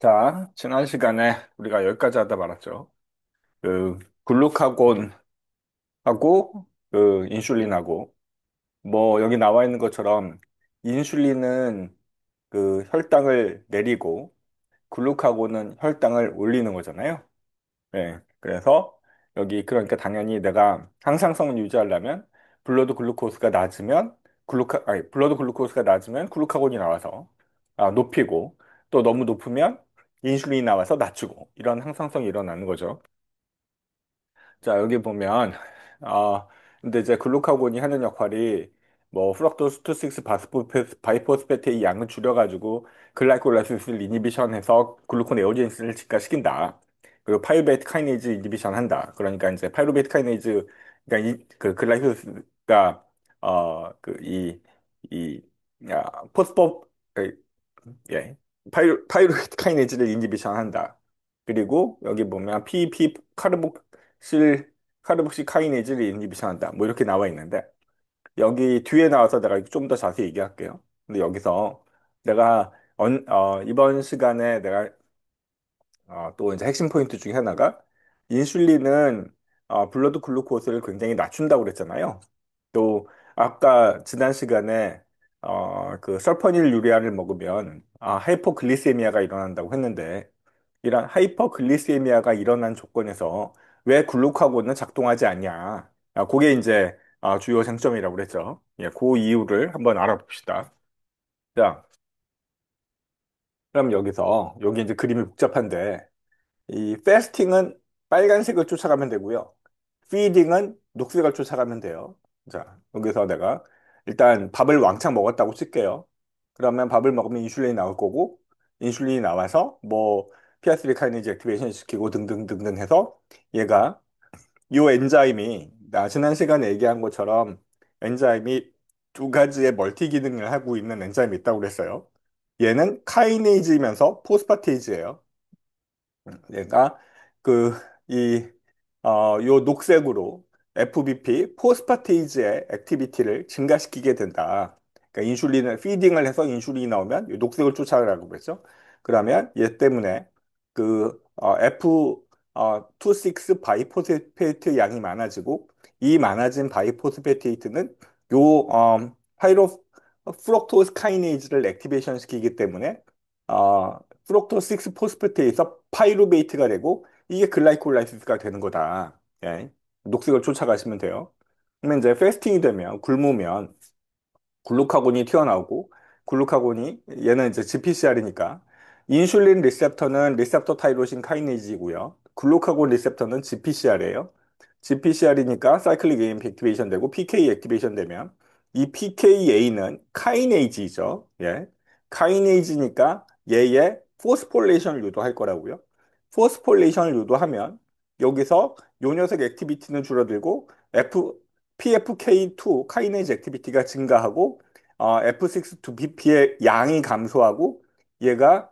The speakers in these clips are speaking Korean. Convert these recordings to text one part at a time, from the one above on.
자, 지난 시간에 우리가 여기까지 하다 말았죠. 글루카곤하고, 인슐린하고, 뭐, 여기 나와 있는 것처럼, 인슐린은 혈당을 내리고, 글루카곤은 혈당을 올리는 거잖아요. 네. 그래서, 그러니까 당연히 내가 항상성을 유지하려면, 블러드 글루코스가 낮으면 글루카곤이 나와서, 높이고, 또 너무 높으면 인슐린이 나와서 낮추고, 이런 항상성이 일어나는 거죠. 자, 여기 보면, 아, 근데 이제 글루카곤이 하는 역할이, 뭐, 프럭토스 2,6 바이포스페트의 양을 줄여가지고, 글라이콜라이시스를 이니비션해서 글루콘 에오제인스를 증가시킨다. 그리고 파이루베이트 카이네이즈 이니비션 한다. 그러니까 이제 파이루베이트 카이네이즈, 그러니까 글라이콜라이시스가, 어, 그, 이, 이, 야, 포스포, 예. 파이루베이트 카이네이즈를 인히비션 한다. 그리고 여기 보면 PP 카르복실 카이네이즈를 인히비션 한다. 뭐 이렇게 나와 있는데 여기 뒤에 나와서 내가 좀 더 자세히 얘기할게요. 근데 여기서 내가 이번 시간에 내가 또 이제 핵심 포인트 중에 하나가 인슐린은 블러드 글루코스를 굉장히 낮춘다고 그랬잖아요. 또 아까 지난 시간에 설퍼닐 유리아를 먹으면 하이포글리세미아가 일어난다고 했는데 이런 하이퍼글리세미아가 일어난 조건에서 왜 글루카곤은 작동하지 않냐? 그게 이제 주요 쟁점이라고 그랬죠. 예, 그 이유를 한번 알아봅시다. 자, 그럼 여기 이제 그림이 복잡한데 이 패스팅은 빨간색을 쫓아가면 되고요. 피딩은 녹색을 쫓아가면 돼요. 자, 여기서 내가 일단 밥을 왕창 먹었다고 칠게요. 그러면 밥을 먹으면 인슐린이 나올 거고, 인슐린이 나와서 뭐 피아스리 카이네이즈 액티베이션 시키고 등등등등 해서 얘가 이 엔자임이 나 지난 시간에 얘기한 것처럼 엔자임이 두 가지의 멀티 기능을 하고 있는 엔자임이 있다고 그랬어요. 얘는 카이네이즈이면서 포스파테이즈예요. 얘가 그, 이, 요 녹색으로 FBP, 포스파테이즈의 액티비티를 증가시키게 된다. 그러니까 인슐린을, 피딩을 해서 인슐린이 나오면 요 녹색을 쫓아가라고 그랬죠. 그러면 얘 때문에 F26 바이포스페이트 양이 많아지고 이 많아진 바이포스페이트는 요, 프럭토스 카이네이즈를 액티베이션 시키기 때문에 프럭토스 6 포스페트에서 파이루베이트가 되고 이게 글라이콜라이시스가 되는 거다. 예. 녹색을 쫓아가시면 돼요. 그러면 이제 패스팅이 되면 굶으면 글루카곤이 튀어나오고 글루카곤이 얘는 이제 GPCR이니까 인슐린 리셉터는 리셉터 타이로신 카이네이즈이고요. 글루카곤 리셉터는 GPCR이에요. GPCR이니까 사이클릭 AMP 액티베이션 되고 PK 액티베이션 되면 이 PKA는 카이네이즈이죠. 예. 카이네이즈니까 얘의 포스폴레이션을 유도할 거라고요. 포스폴레이션을 유도하면 여기서 요 녀석 액티비티는 줄어들고 PFK2 카이네이즈 액티비티가 증가하고 F6-BP의 양이 감소하고 얘가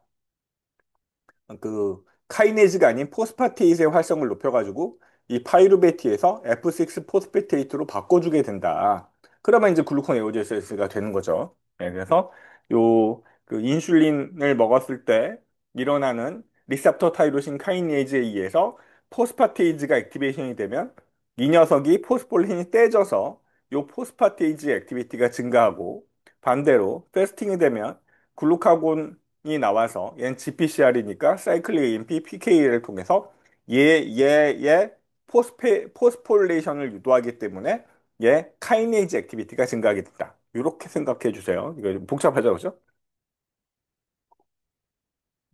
카이네이즈가 아닌 포스파테이스의 활성을 높여가지고 이 파이루베트에서 F6 포스페테이트로 바꿔주게 된다. 그러면 이제 글루콘 에오제스가 되는 거죠. 네, 그래서 인슐린을 먹었을 때 일어나는 리셉터 타이로신 카이네이즈에 의해서 포스파테이즈가 액티베이션이 되면 이 녀석이 포스폴린이 떼져서 요 포스파테이즈 액티비티가 증가하고 반대로 패스팅이 되면 글루카곤이 나와서 얘는 GPCR이니까 사이클릭 AMP PK를 통해서 얘의 포스폴레이션을 유도하기 때문에 얘 카이네이즈 액티비티가 증가하게 된다. 이렇게 생각해 주세요. 이거 좀 복잡하죠, 그죠?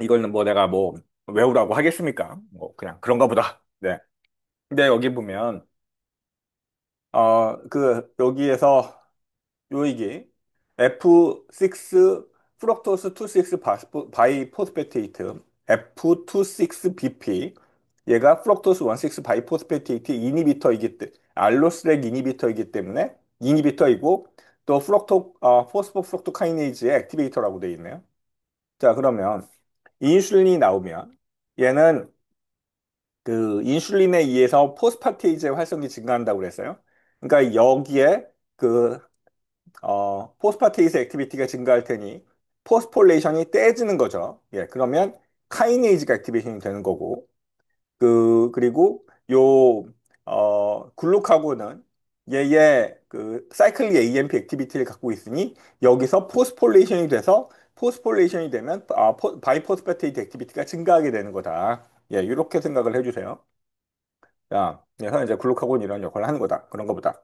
이거는 뭐 내가 뭐 외우라고 하겠습니까? 뭐 그냥 그런가 보다. 네. 근데 여기 보면 여기에서 요이기 F6 프럭토스 26 바이포스페테이트 F26BP 얘가 프럭토스 16 바이포스페테이트 이니비터이기 때문에 알로스렉 이니비터이기 때문에 이니비터이고 또 포스포 프럭토카이네이즈의 액티베이터라고 되어 있네요. 자, 그러면 인슐린이 나오면 얘는 인슐린에 의해서 포스파테이즈의 활성이 증가한다고 그랬어요. 그러니까 여기에 포스파테이스 액티비티가 증가할 테니 포스폴레이션이 떼지는 거죠. 예, 그러면 카이네이즈가 액티베이션이 되는 거고, 그리고 글루카곤은 얘의 그 사이클리 AMP 액티비티를 갖고 있으니 여기서 포스폴레이션이 돼서 포스폴레이션이 되면 바이포스페테이트 액티비티가 증가하게 되는 거다. 예, 이렇게 생각을 해주세요. 자, 그래서 이제 글루카곤이 이런 역할을 하는 거다. 그런 거보다.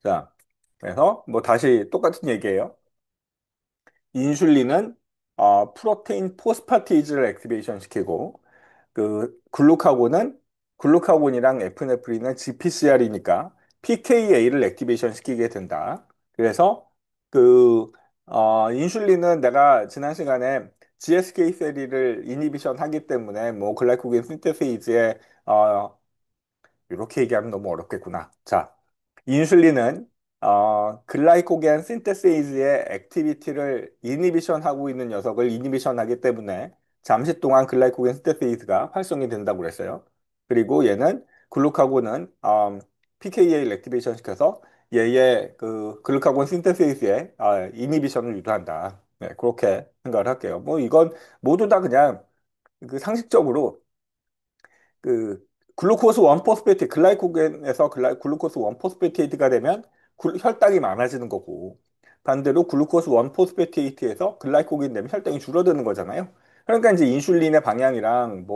자, 그래서 뭐 다시 똑같은 얘기예요. 인슐린은 프로테인 포스파테이즈를 액티베이션 시키고 글루카곤이랑 에프네프린은 GPCR이니까 PKA를 액티베이션 시키게 된다. 그래서 그 인슐린은 내가 지난 시간에 GSK3를 이니비션 하기 때문에 뭐 글라이코겐 신테세이즈에 이렇게 얘기하면 너무 어렵겠구나. 자, 인슐린은 글라이코겐 신테세이즈의 액티비티를 이니비션 하고 있는 녀석을 이니비션 하기 때문에 잠시 동안 글라이코겐 신테세이즈가 활성이 된다고 그랬어요. 그리고 얘는 글루카곤은 pKa를 액티베이션 시켜서 얘의 그 글루카곤 신테세이즈의 이니비션을 유도한다. 네, 그렇게 생각을 할게요. 뭐 이건 모두 다 그냥 그 상식적으로 그 글루코스 원포스페이트 글라이코겐에서 글루코스 원포스페이트가 되면 혈당이 많아지는 거고 반대로 글루코스 원포스페이트에서 글라이코겐 되면 혈당이 줄어드는 거잖아요. 그러니까 이제 인슐린의 방향이랑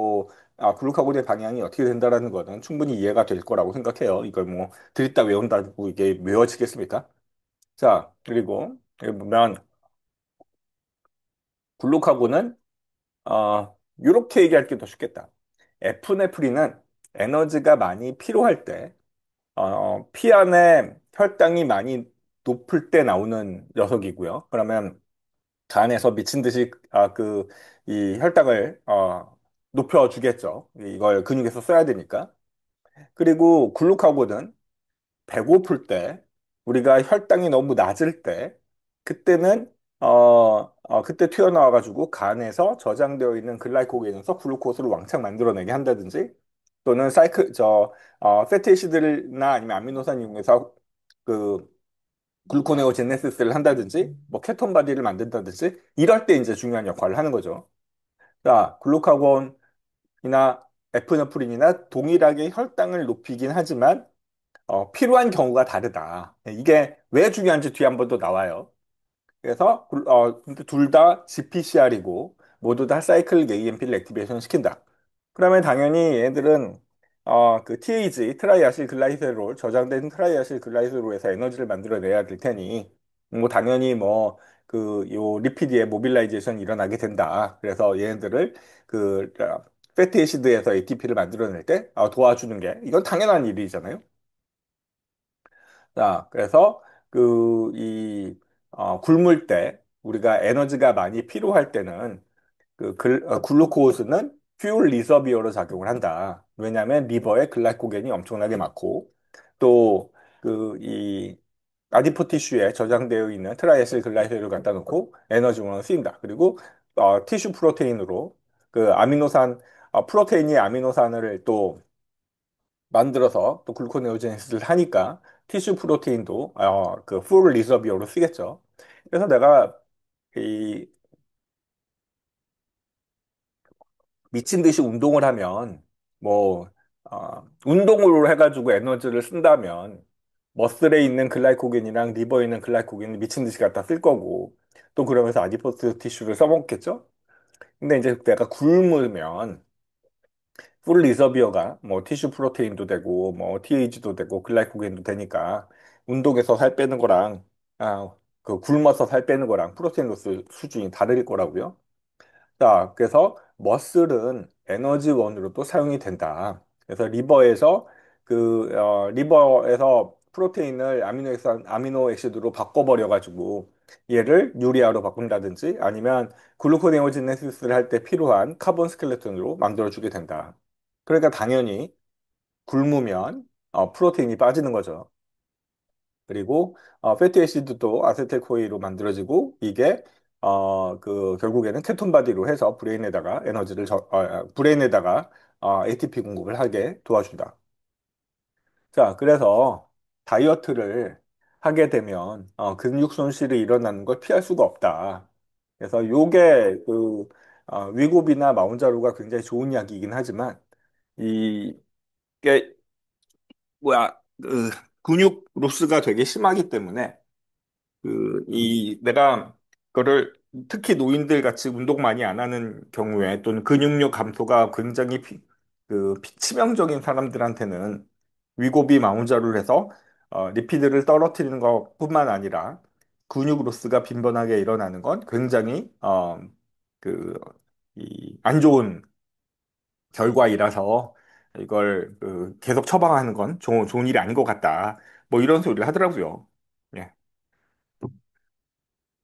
글루카곤의 방향이 어떻게 된다라는 거는 충분히 이해가 될 거라고 생각해요. 이걸 뭐 드립다 외운다고 이게 외워지겠습니까? 자, 그리고 여기 보면 글루카곤은 이렇게 얘기할 게 더 쉽겠다. 에프네프린은 에너지가 많이 필요할 때, 피 안에 혈당이 많이 높을 때 나오는 녀석이고요. 그러면 간에서 미친 듯이, 이 혈당을, 높여주겠죠. 이걸 근육에서 써야 되니까. 그리고 글루카곤은 배고플 때, 우리가 혈당이 너무 낮을 때, 그때는, 그때 튀어나와가지고 간에서 저장되어 있는 글라이코겐에서 글루코스를 왕창 만들어내게 한다든지, 또는 패티시들이나 아니면 아미노산 이용해서 그, 글루코네오제네시스를 한다든지, 뭐, 케톤 바디를 만든다든지, 이럴 때 이제 중요한 역할을 하는 거죠. 자, 글루카곤이나 에프네프린이나 동일하게 혈당을 높이긴 하지만, 필요한 경우가 다르다. 이게 왜 중요한지 뒤에 한 번 더 나와요. 그래서 근데 둘 다 GPCR이고 모두 다 사이클 AMP를 액티베이션 시킨다. 그러면 당연히 얘들은 그 TAG 트라이아실 글라이세롤 저장된 트라이아실 글라이세롤에서 에너지를 만들어내야 될 테니 뭐 당연히 뭐 그 요 리피드의 모빌라이제이션이 일어나게 된다. 그래서 얘네들을 그 패티애시드에서 ATP를 만들어낼 때 도와주는 게 이건 당연한 일이잖아요. 자, 그래서 굶을 때 우리가 에너지가 많이 필요할 때는 글루코스는 퓨얼 리서비어로 작용을 한다. 왜냐하면 리버에 글라이코겐이 엄청나게 많고 또 이 아디포 티슈에 저장되어 있는 트라이에실 글라이세롤을 갖다 놓고 에너지원으로 쓰인다. 그리고 티슈 프로테인으로 그 아미노산 프로테인이 아미노산을 또 만들어서 또 글루코네오제네시스를 하니까 티슈 프로테인도 풀 리서비어로 쓰겠죠. 그래서 내가 이 미친 듯이 운동을 하면 뭐 운동으로 해가지고 에너지를 쓴다면 머슬에 있는 글라이코겐이랑 리버에 있는 글라이코겐을 미친 듯이 갖다 쓸 거고 또 그러면서 아디포스 티슈를 써먹겠죠. 근데 이제 내가 굶으면 풀 리서비어가 뭐 티슈 프로테인도 되고 뭐 TH도 되고 글라이코겐도 되니까 운동에서 살 빼는 거랑 굶어서 살 빼는 거랑 프로테인 로스 수준이 다를 거라고요. 자, 그래서 머슬은 에너지원으로도 사용이 된다. 그래서 리버에서 프로테인을 아미노 액시드로 바꿔버려 가지고 얘를 유리아로 바꾼다든지 아니면 글루코네오지네시스를 할 때 필요한 카본 스켈레톤으로 만들어주게 된다. 그러니까 당연히 굶으면 프로테인이 빠지는 거죠. 그리고 패티애시드도 아세틸코이로 만들어지고 이게 결국에는 케톤 바디로 해서 브레인에다가 ATP 공급을 하게 도와준다. 자, 그래서 다이어트를 하게 되면 근육 손실이 일어나는 걸 피할 수가 없다. 그래서 요게 위고비나 마운자로가 굉장히 좋은 약이긴 하지만 이게 뭐야 근육 로스가 되게 심하기 때문에 내가 그거를 특히 노인들 같이 운동 많이 안 하는 경우에 또는 근육력 감소가 굉장히 치명적인 사람들한테는 위고비 마운자를 해서 리피드를 떨어뜨리는 것뿐만 아니라 근육 로스가 빈번하게 일어나는 건 굉장히 안 좋은 결과이라서 이걸 계속 처방하는 건 좋은 일이 아닌 것 같다. 뭐 이런 소리를 하더라고요. 예.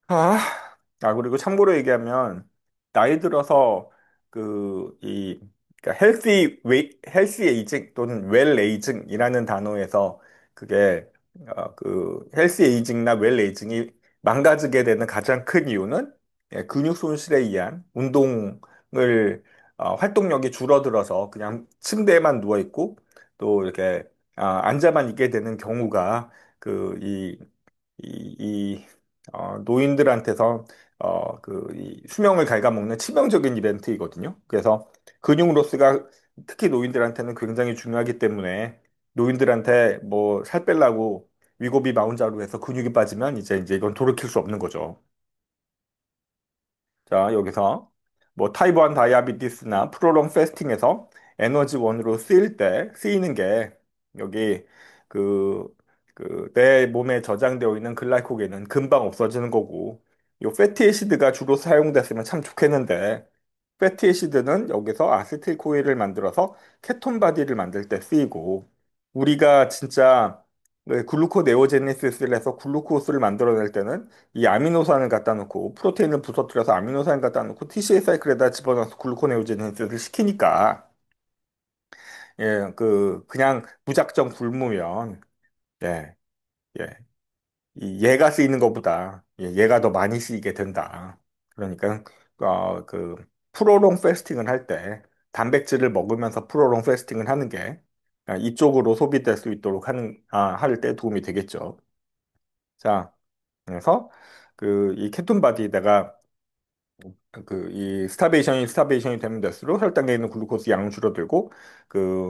아, 그리고 참고로 얘기하면, 나이 들어서, 그러니까 헬시 에이징 또는 웰 에이징이라는 단어에서 그게, 헬시 에이징이나 웰 에이징이 망가지게 되는 가장 큰 이유는 근육 손실에 의한 활동력이 줄어들어서 그냥 침대에만 누워있고 또 이렇게, 앉아만 있게 되는 경우가 그, 노인들한테서 이 수명을 갉아먹는 치명적인 이벤트이거든요. 그래서 근육 로스가 특히 노인들한테는 굉장히 중요하기 때문에 노인들한테 뭐 살 빼려고 위고비 마운자로 해서 근육이 빠지면 이제 이건 돌이킬 수 없는 거죠. 자, 여기서 뭐 타입 1 다이아비티스나 프로롱 패스팅에서 에너지원으로 쓰이는 게 여기 그, 내 몸에 저장되어 있는 글라이코겐은 금방 없어지는 거고 요 패티애시드가 주로 사용됐으면 참 좋겠는데 패티애시드는 여기서 아세틸코일을 만들어서 케톤 바디를 만들 때 쓰이고 우리가 진짜 글루코네오제네시스를 해서 글루코스를 만들어낼 때는 이 아미노산을 갖다 놓고 프로테인을 부서뜨려서 아미노산을 갖다 놓고 TCA 사이클에다 집어넣어서 글루코네오제네시스를 시키니까 그냥 무작정 굶으면 예, 예, 얘가 쓰이는 것보다 얘가 더 많이 쓰이게 된다. 그러니까 프로롱 패스팅을 할 때 단백질을 먹으면서 프로롱 패스팅을 하는 게 이쪽으로 소비될 수 있도록 할 때 도움이 되겠죠. 자, 그래서 이 케톤 바디에다가 이 스타베이션이 되면 될수록 혈당에 있는 글루코스 양은 줄어들고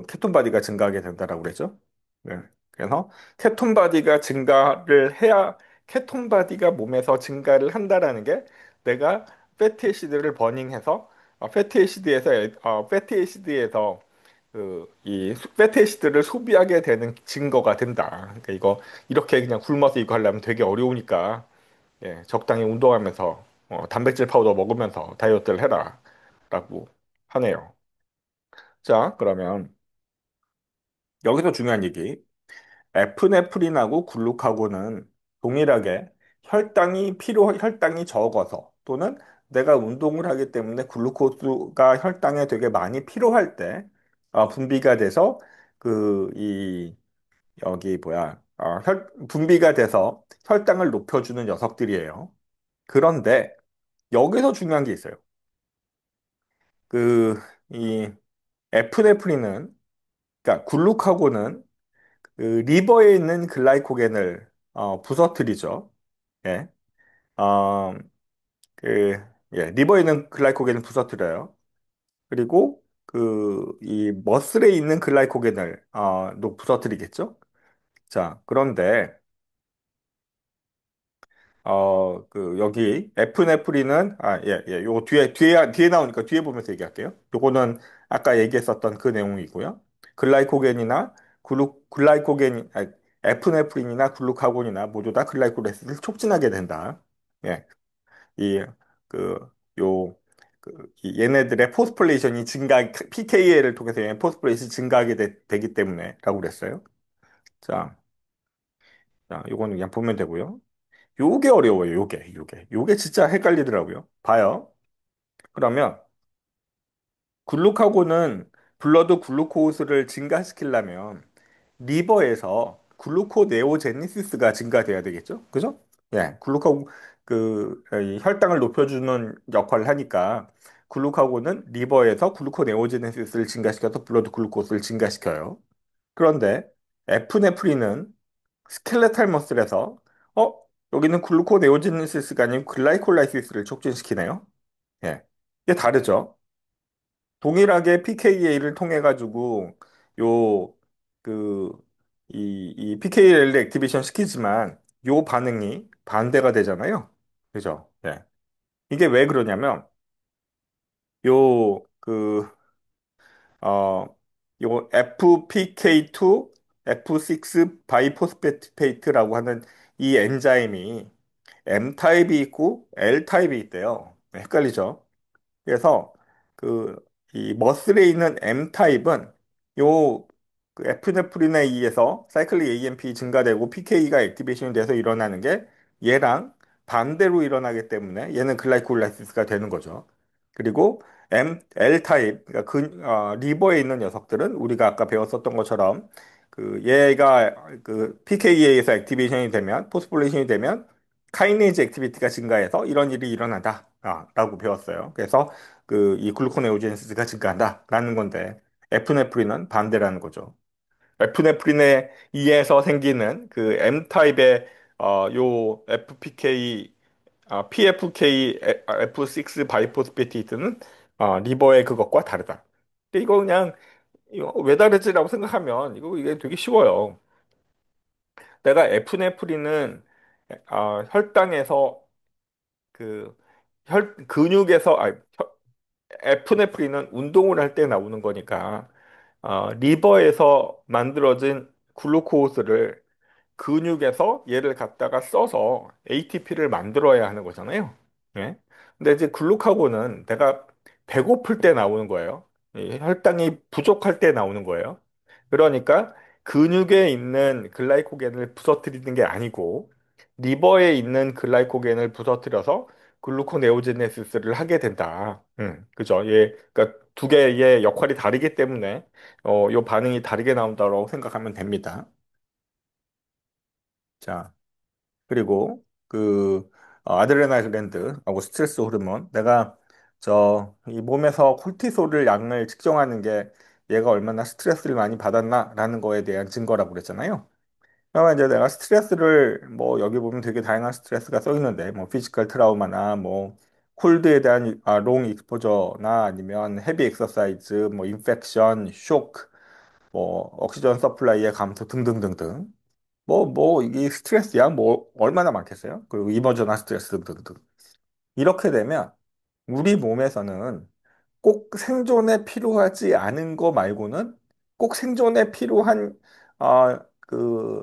케톤 바디가 증가하게 된다라고 그랬죠. 네. 그래서 케톤 바디가 증가를 해야 케톤 바디가 몸에서 증가를 한다라는 게 내가 패티애시드를 버닝해서 패티애시드에서 이 패티애시드를 소비하게 되는 증거가 된다. 그러니까 이거 이렇게 그냥 굶어서 이거 하려면 되게 어려우니까 적당히 운동하면서 단백질 파우더 먹으면서 다이어트를 해라 라고 하네요. 자, 그러면 여기서 중요한 얘기. 에프네프린하고 글루카곤은 동일하게 혈당이 적어서 또는 내가 운동을 하기 때문에 글루코스가 혈당에 되게 많이 필요할 때 분비가 돼서 여기 뭐야 분비가 돼서 혈당을 높여주는 녀석들이에요. 그런데 여기서 중요한 게 있어요. 그, 이 에프네프린은, 그러니까 글루카곤은 리버에 있는 글라이코겐을 부서뜨리죠. 예. 어, 그, 리버에 있는 글라이코겐을 부서뜨려요. 그리고 이 머슬에 있는 글라이코겐을 부서뜨리겠죠. 자, 그런데 여기 에프네프린은 요거 뒤에 나오니까 뒤에 보면서 얘기할게요. 요거는 아까 얘기했었던 그 내용이고요. 글라이코겐이나 에프네프린이나 글루카곤이나 모두 다 글라이콜레시스를 촉진하게 된다. 예, 이, 그, 요, 얘네들의 포스플레이션이 PKA를 통해서 얘네 포스플레이션이 증가하게 되기 때문에 라고 그랬어요. 자, 요거는 그냥 보면 되고요. 요게 어려워요, 요게 진짜 헷갈리더라고요. 봐요. 그러면, 글루카곤은 블러드 글루코스를 증가시키려면, 리버에서 글루코네오제니시스가 증가돼야 되겠죠? 그죠? 예, 이 혈당을 높여주는 역할을 하니까, 글루카곤은 리버에서 글루코네오제네시스를 증가시켜서 블러드 글루코스를 증가시켜요. 그런데, 에프네프린은 스켈레탈 머슬에서 어? 여기는 글루코네오제네시스가 아니고 글라이콜라이시스를 촉진시키네요. 예. 이게 다르죠. 동일하게 PKA를 통해 가지고 요 그 이 PKA를 액티베이션 시키지만 요 반응이 반대가 되잖아요. 그죠? 예. 이게 왜 그러냐면 요 어, 요 FPK2, F6 바이포스페트라고 하는 이 엔자임이 M 타입이 있고 L 타입이 있대요. 네, 헷갈리죠? 그래서 그 이 머슬에 있는 M 타입은 요 에프네프린에 의해서 사이클릭 AMP 증가되고 PK가 액티베이션이 돼서 일어나는 게 얘랑 반대로 일어나기 때문에 얘는 글라이콜라이시스가 되는 거죠. 그리고 L 타입, 그러니까 리버에 있는 녀석들은 우리가 아까 배웠었던 것처럼 그 얘가 그 PK에서 액티베이션이 되면 포스포레이션이 되면 카이네이즈 액티비티가 증가해서 이런 일이 일어난다. 라고 배웠어요. 그래서 이 글루코네오제네시스가 증가한다라는 건데 에프네프린은 반대라는 거죠. 에프네프린에 의해서 생기는 그 M 타입의 요 FPK PFK F6 바이포스페티드는 리버의 그것과 다르다. 근데 이거 그냥 이거 왜 다르지라고 생각하면 이게 되게 쉬워요. 내가 에프네프린은 혈당에서 그 근육에서 에프네프린은 운동을 할 때 나오는 거니까 리버에서 만들어진 글루코스를 근육에서 얘를 갖다가 써서 ATP를 만들어야 하는 거잖아요. 예? 근데 이제 글루카곤은 내가 배고플 때 나오는 거예요. 이 혈당이 부족할 때 나오는 거예요. 그러니까 근육에 있는 글라이코겐을 부서뜨리는 게 아니고 리버에 있는 글라이코겐을 부서뜨려서 글루코네오제네시스를 하게 된다. 그죠? 그러니까 두 개의 역할이 다르기 때문에 요 반응이 다르게 나온다고 생각하면 됩니다. 자, 그리고 아드레날 글랜드하고 스트레스 호르몬 내가 이 몸에서 콜티솔을 양을 측정하는 게 얘가 얼마나 스트레스를 많이 받았나라는 거에 대한 증거라고 그랬잖아요. 그러면 이제 내가 스트레스를 뭐 여기 보면 되게 다양한 스트레스가 써 있는데 뭐 피지컬 트라우마나 뭐 콜드에 대한 롱 익스포저나 아니면 헤비 엑서사이즈 뭐 인펙션 쇼크 뭐 옥시전 서플라이의 감소 등등등등 이게 스트레스야? 뭐, 얼마나 많겠어요? 그리고 이머저나 스트레스 등등등. 이렇게 되면 우리 몸에서는 꼭 생존에 필요하지 않은 거 말고는 꼭 생존에 필요한,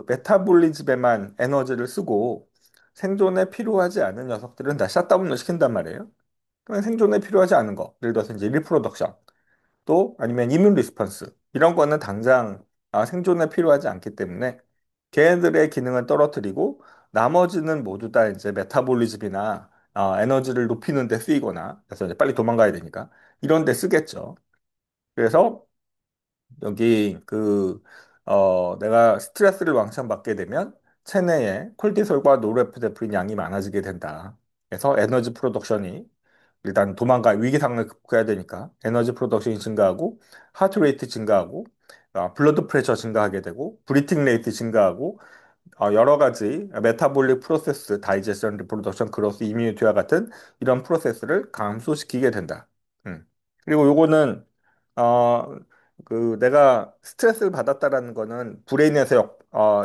메타볼리즘에만 에너지를 쓰고 생존에 필요하지 않은 녀석들은 다 샷다운을 시킨단 말이에요. 그러면 생존에 필요하지 않은 거. 예를 들어서 이제 리프로덕션. 또 아니면 이뮨 리스폰스 이런 거는 당장 생존에 필요하지 않기 때문에 걔네들의 기능을 떨어뜨리고 나머지는 모두 다 이제 메타볼리즘이나 에너지를 높이는 데 쓰이거나 그래서 이제 빨리 도망가야 되니까 이런 데 쓰겠죠. 그래서 여기 내가 스트레스를 왕창 받게 되면 체내에 콜티솔과 노르에프네프린 양이 많아지게 된다. 그래서 에너지 프로덕션이 일단 위기 상황을 극복해야 되니까 에너지 프로덕션이 증가하고 하트 레이트 증가하고 블러드 프레셔 증가하게 되고 브리팅 레이트 증가하고 여러 가지 메타볼릭 프로세스, 다이제션, 리프로덕션, 그로스, 이뮤니티와 같은 이런 프로세스를 감소시키게 된다. 음. 그리고 요거는 어, 내가 스트레스를 받았다라는 거는 브레인에서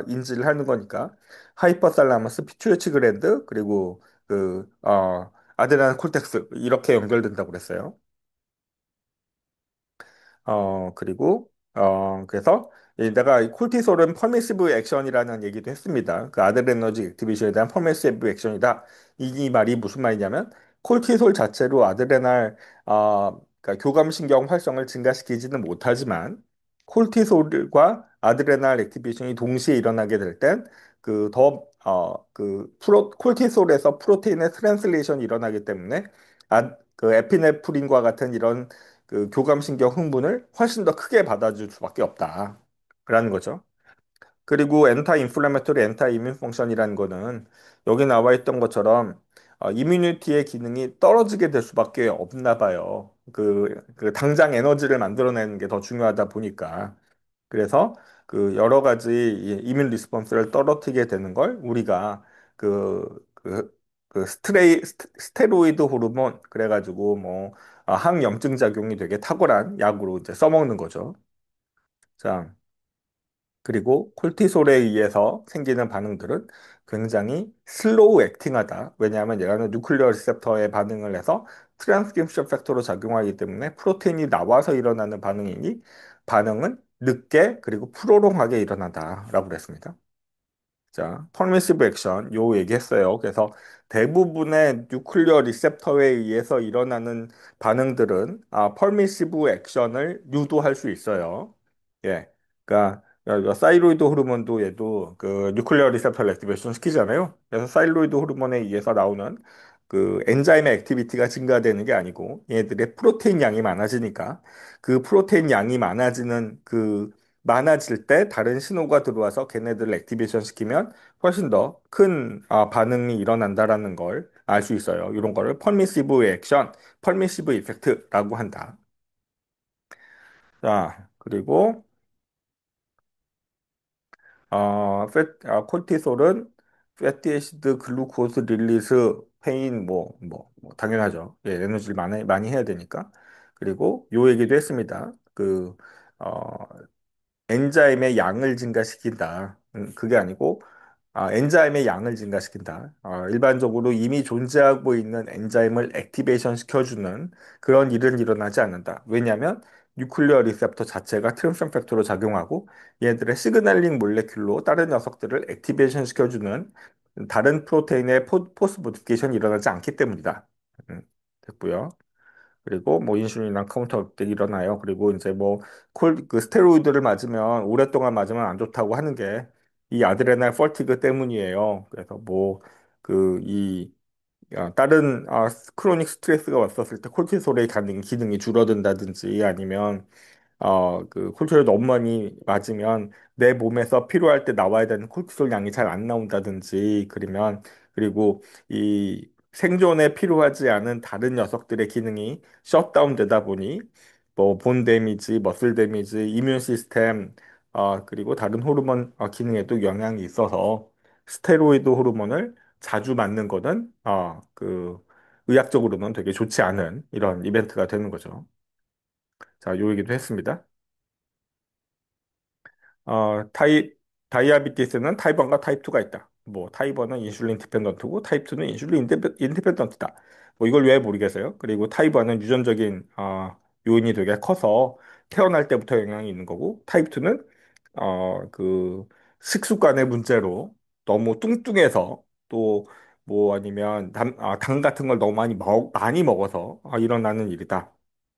인지를 하는 거니까 하이퍼살라머스, 피튜이치 글랜드 그리고 아드레날 콜텍스 이렇게 연결된다고 그랬어요. 그래서 내가 이 콜티솔은 퍼미시브 액션이라는 얘기도 했습니다. 그 아드레너지 액티비션에 대한 퍼미시브 액션이다. 이 말이 무슨 말이냐면 콜티솔 자체로 그러니까 교감신경 활성을 증가시키지는 못하지만 콜티솔과 아드레날 액티비션이 동시에 일어나게 될 땐 콜티솔에서 프로테인의 트랜슬레이션이 일어나기 때문에 그 에피네프린과 같은 이런 교감신경 흥분을 훨씬 더 크게 받아줄 수밖에 없다. 라는 거죠. 그리고 엔타 인플라메토리 엔타 이뮨 펑션이라는 거는 여기 나와 있던 것처럼 이뮤니티의 기능이 떨어지게 될 수밖에 없나 봐요. 당장 에너지를 만들어내는 게 더 중요하다 보니까. 그래서 여러 가지 이뮨 리스폰스를 떨어뜨리게 되는 걸 우리가 그, 그, 스테로이드 호르몬 그래가지고 뭐 항염증 작용이 되게 탁월한 약으로 이제 써먹는 거죠. 자, 그리고 콜티솔에 의해서 생기는 반응들은 굉장히 슬로우 액팅하다. 왜냐하면 얘가는 뉴클리어 리셉터에 반응을 해서 트랜스크립션 팩터로 작용하기 때문에 프로테인이 나와서 일어나는 반응이니 반응은 늦게 그리고 프로롱하게 일어난다라고 그랬습니다. 자, 퍼미시브 액션 요 얘기했어요. 그래서 대부분의 뉴클리어 리셉터에 의해서 일어나는 반응들은 퍼미시브 액션을 유도할 수 있어요. 예. 그러니까 사이로이드 호르몬도 얘도 그 뉴클리어 리셉터를 액티베이션 시키잖아요. 그래서 사이로이드 호르몬에 의해서 나오는 그 엔자임의 액티비티가 증가되는 게 아니고 얘들의 프로테인 양이 많아지니까 그 프로테인 양이 많아질 때 다른 신호가 들어와서 걔네들을 액티베이션 시키면 훨씬 더 큰 반응이 일어난다라는 걸 알 수 있어요. 이런 거를 퍼미시브 액션, 퍼미시브 이펙트라고 한다. 자, 그리고 콜티솔은 패티애시드 글루코스 릴리스 페인 당연하죠. 예, 에너지를 많이 해야 되니까. 그리고 요 얘기도 했습니다. 어, 엔자임의 양을 증가시킨다. 그게 아니고, 엔자임의 양을 증가시킨다. 일반적으로 이미 존재하고 있는 엔자임을 액티베이션 시켜주는 그런 일은 일어나지 않는다. 왜냐하면 뉴클리어 리셉터 자체가 트랜스션 팩터로 작용하고 얘들의 시그널링 몰레큘로 다른 녀석들을 액티베이션 시켜주는 다른 프로테인의 포스 모디피케이션이 일어나지 않기 때문이다. 음, 됐고요. 그리고 뭐 인슐린이랑 카운터 업되기 일어나요. 그리고 이제 그 스테로이드를 맞으면 오랫동안 맞으면 안 좋다고 하는 게 이 아드레날 퍼티그 때문이에요. 그래서 다른 크로닉 스트레스가 왔었을 때 콜티솔의 기능이 줄어든다든지 아니면 콜티솔을 너무 많이 맞으면 내 몸에서 필요할 때 나와야 되는 콜티솔 양이 잘 안 나온다든지 그리고 이 생존에 필요하지 않은 다른 녀석들의 기능이 셧다운 되다 보니 뭐 본 데미지, 머슬 데미지, 이뮨 시스템 그리고 다른 호르몬 기능에도 영향이 있어서 스테로이드 호르몬을 자주 맞는 거는 의학적으로는 되게 좋지 않은 이런 이벤트가 되는 거죠. 자, 요 얘기도 했습니다. 어, 타입, 다이아비티스는 타입 1과 타입 2가 있다. 뭐, 타입 1은 인슐린 디펜던트고, 타입 2는 인슐린 인디펜던트다. 뭐, 이걸 왜 모르겠어요? 그리고 타입 1은 유전적인, 요인이 되게 커서 태어날 때부터 영향이 있는 거고, 타입 2는, 식습관의 문제로 너무 뚱뚱해서 또, 뭐, 아니면 당 같은 걸 너무 많이 먹어서 일어나는 일이다.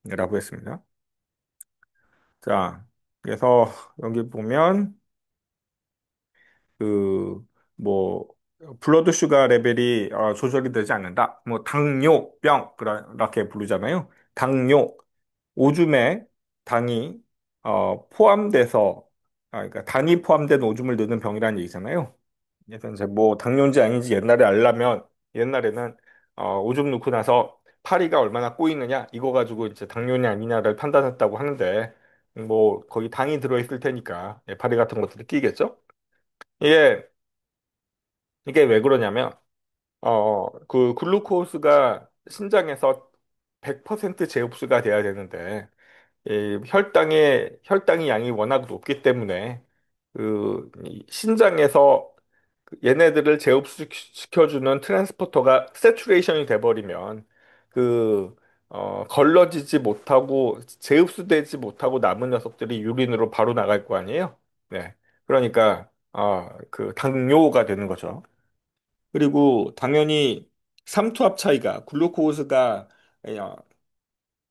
라고 했습니다. 자, 그래서 여기 보면, 그, 뭐, 블러드 슈가 레벨이 조절이 되지 않는다. 뭐, 당뇨병, 그렇게 부르잖아요. 당뇨, 오줌에 당이, 포함돼서, 그러니까 당이 포함된 오줌을 넣는 병이라는 얘기잖아요. 그래서 이제 뭐, 당뇨인지 아닌지 옛날에는, 오줌 넣고 나서 파리가 얼마나 꼬이느냐, 이거 가지고 이제 당뇨냐 아니냐를 판단했다고 하는데, 뭐, 거기 당이 들어있을 테니까, 예, 파리 같은 것들이 끼겠죠? 예, 이게 왜 그러냐면, 그 글루코스가 신장에서 100% 재흡수가 돼야 되는데, 이 혈당의 양이 워낙 높기 때문에, 이 신장에서 얘네들을 재흡수시켜주는 트랜스포터가 세츄레이션이 돼버리면, 그, 걸러지지 못하고, 재흡수되지 못하고 남은 녀석들이 유린으로 바로 나갈 거 아니에요? 네. 그러니까, 당뇨가 되는 거죠. 그리고 당연히 삼투압 차이가 글루코스가 야,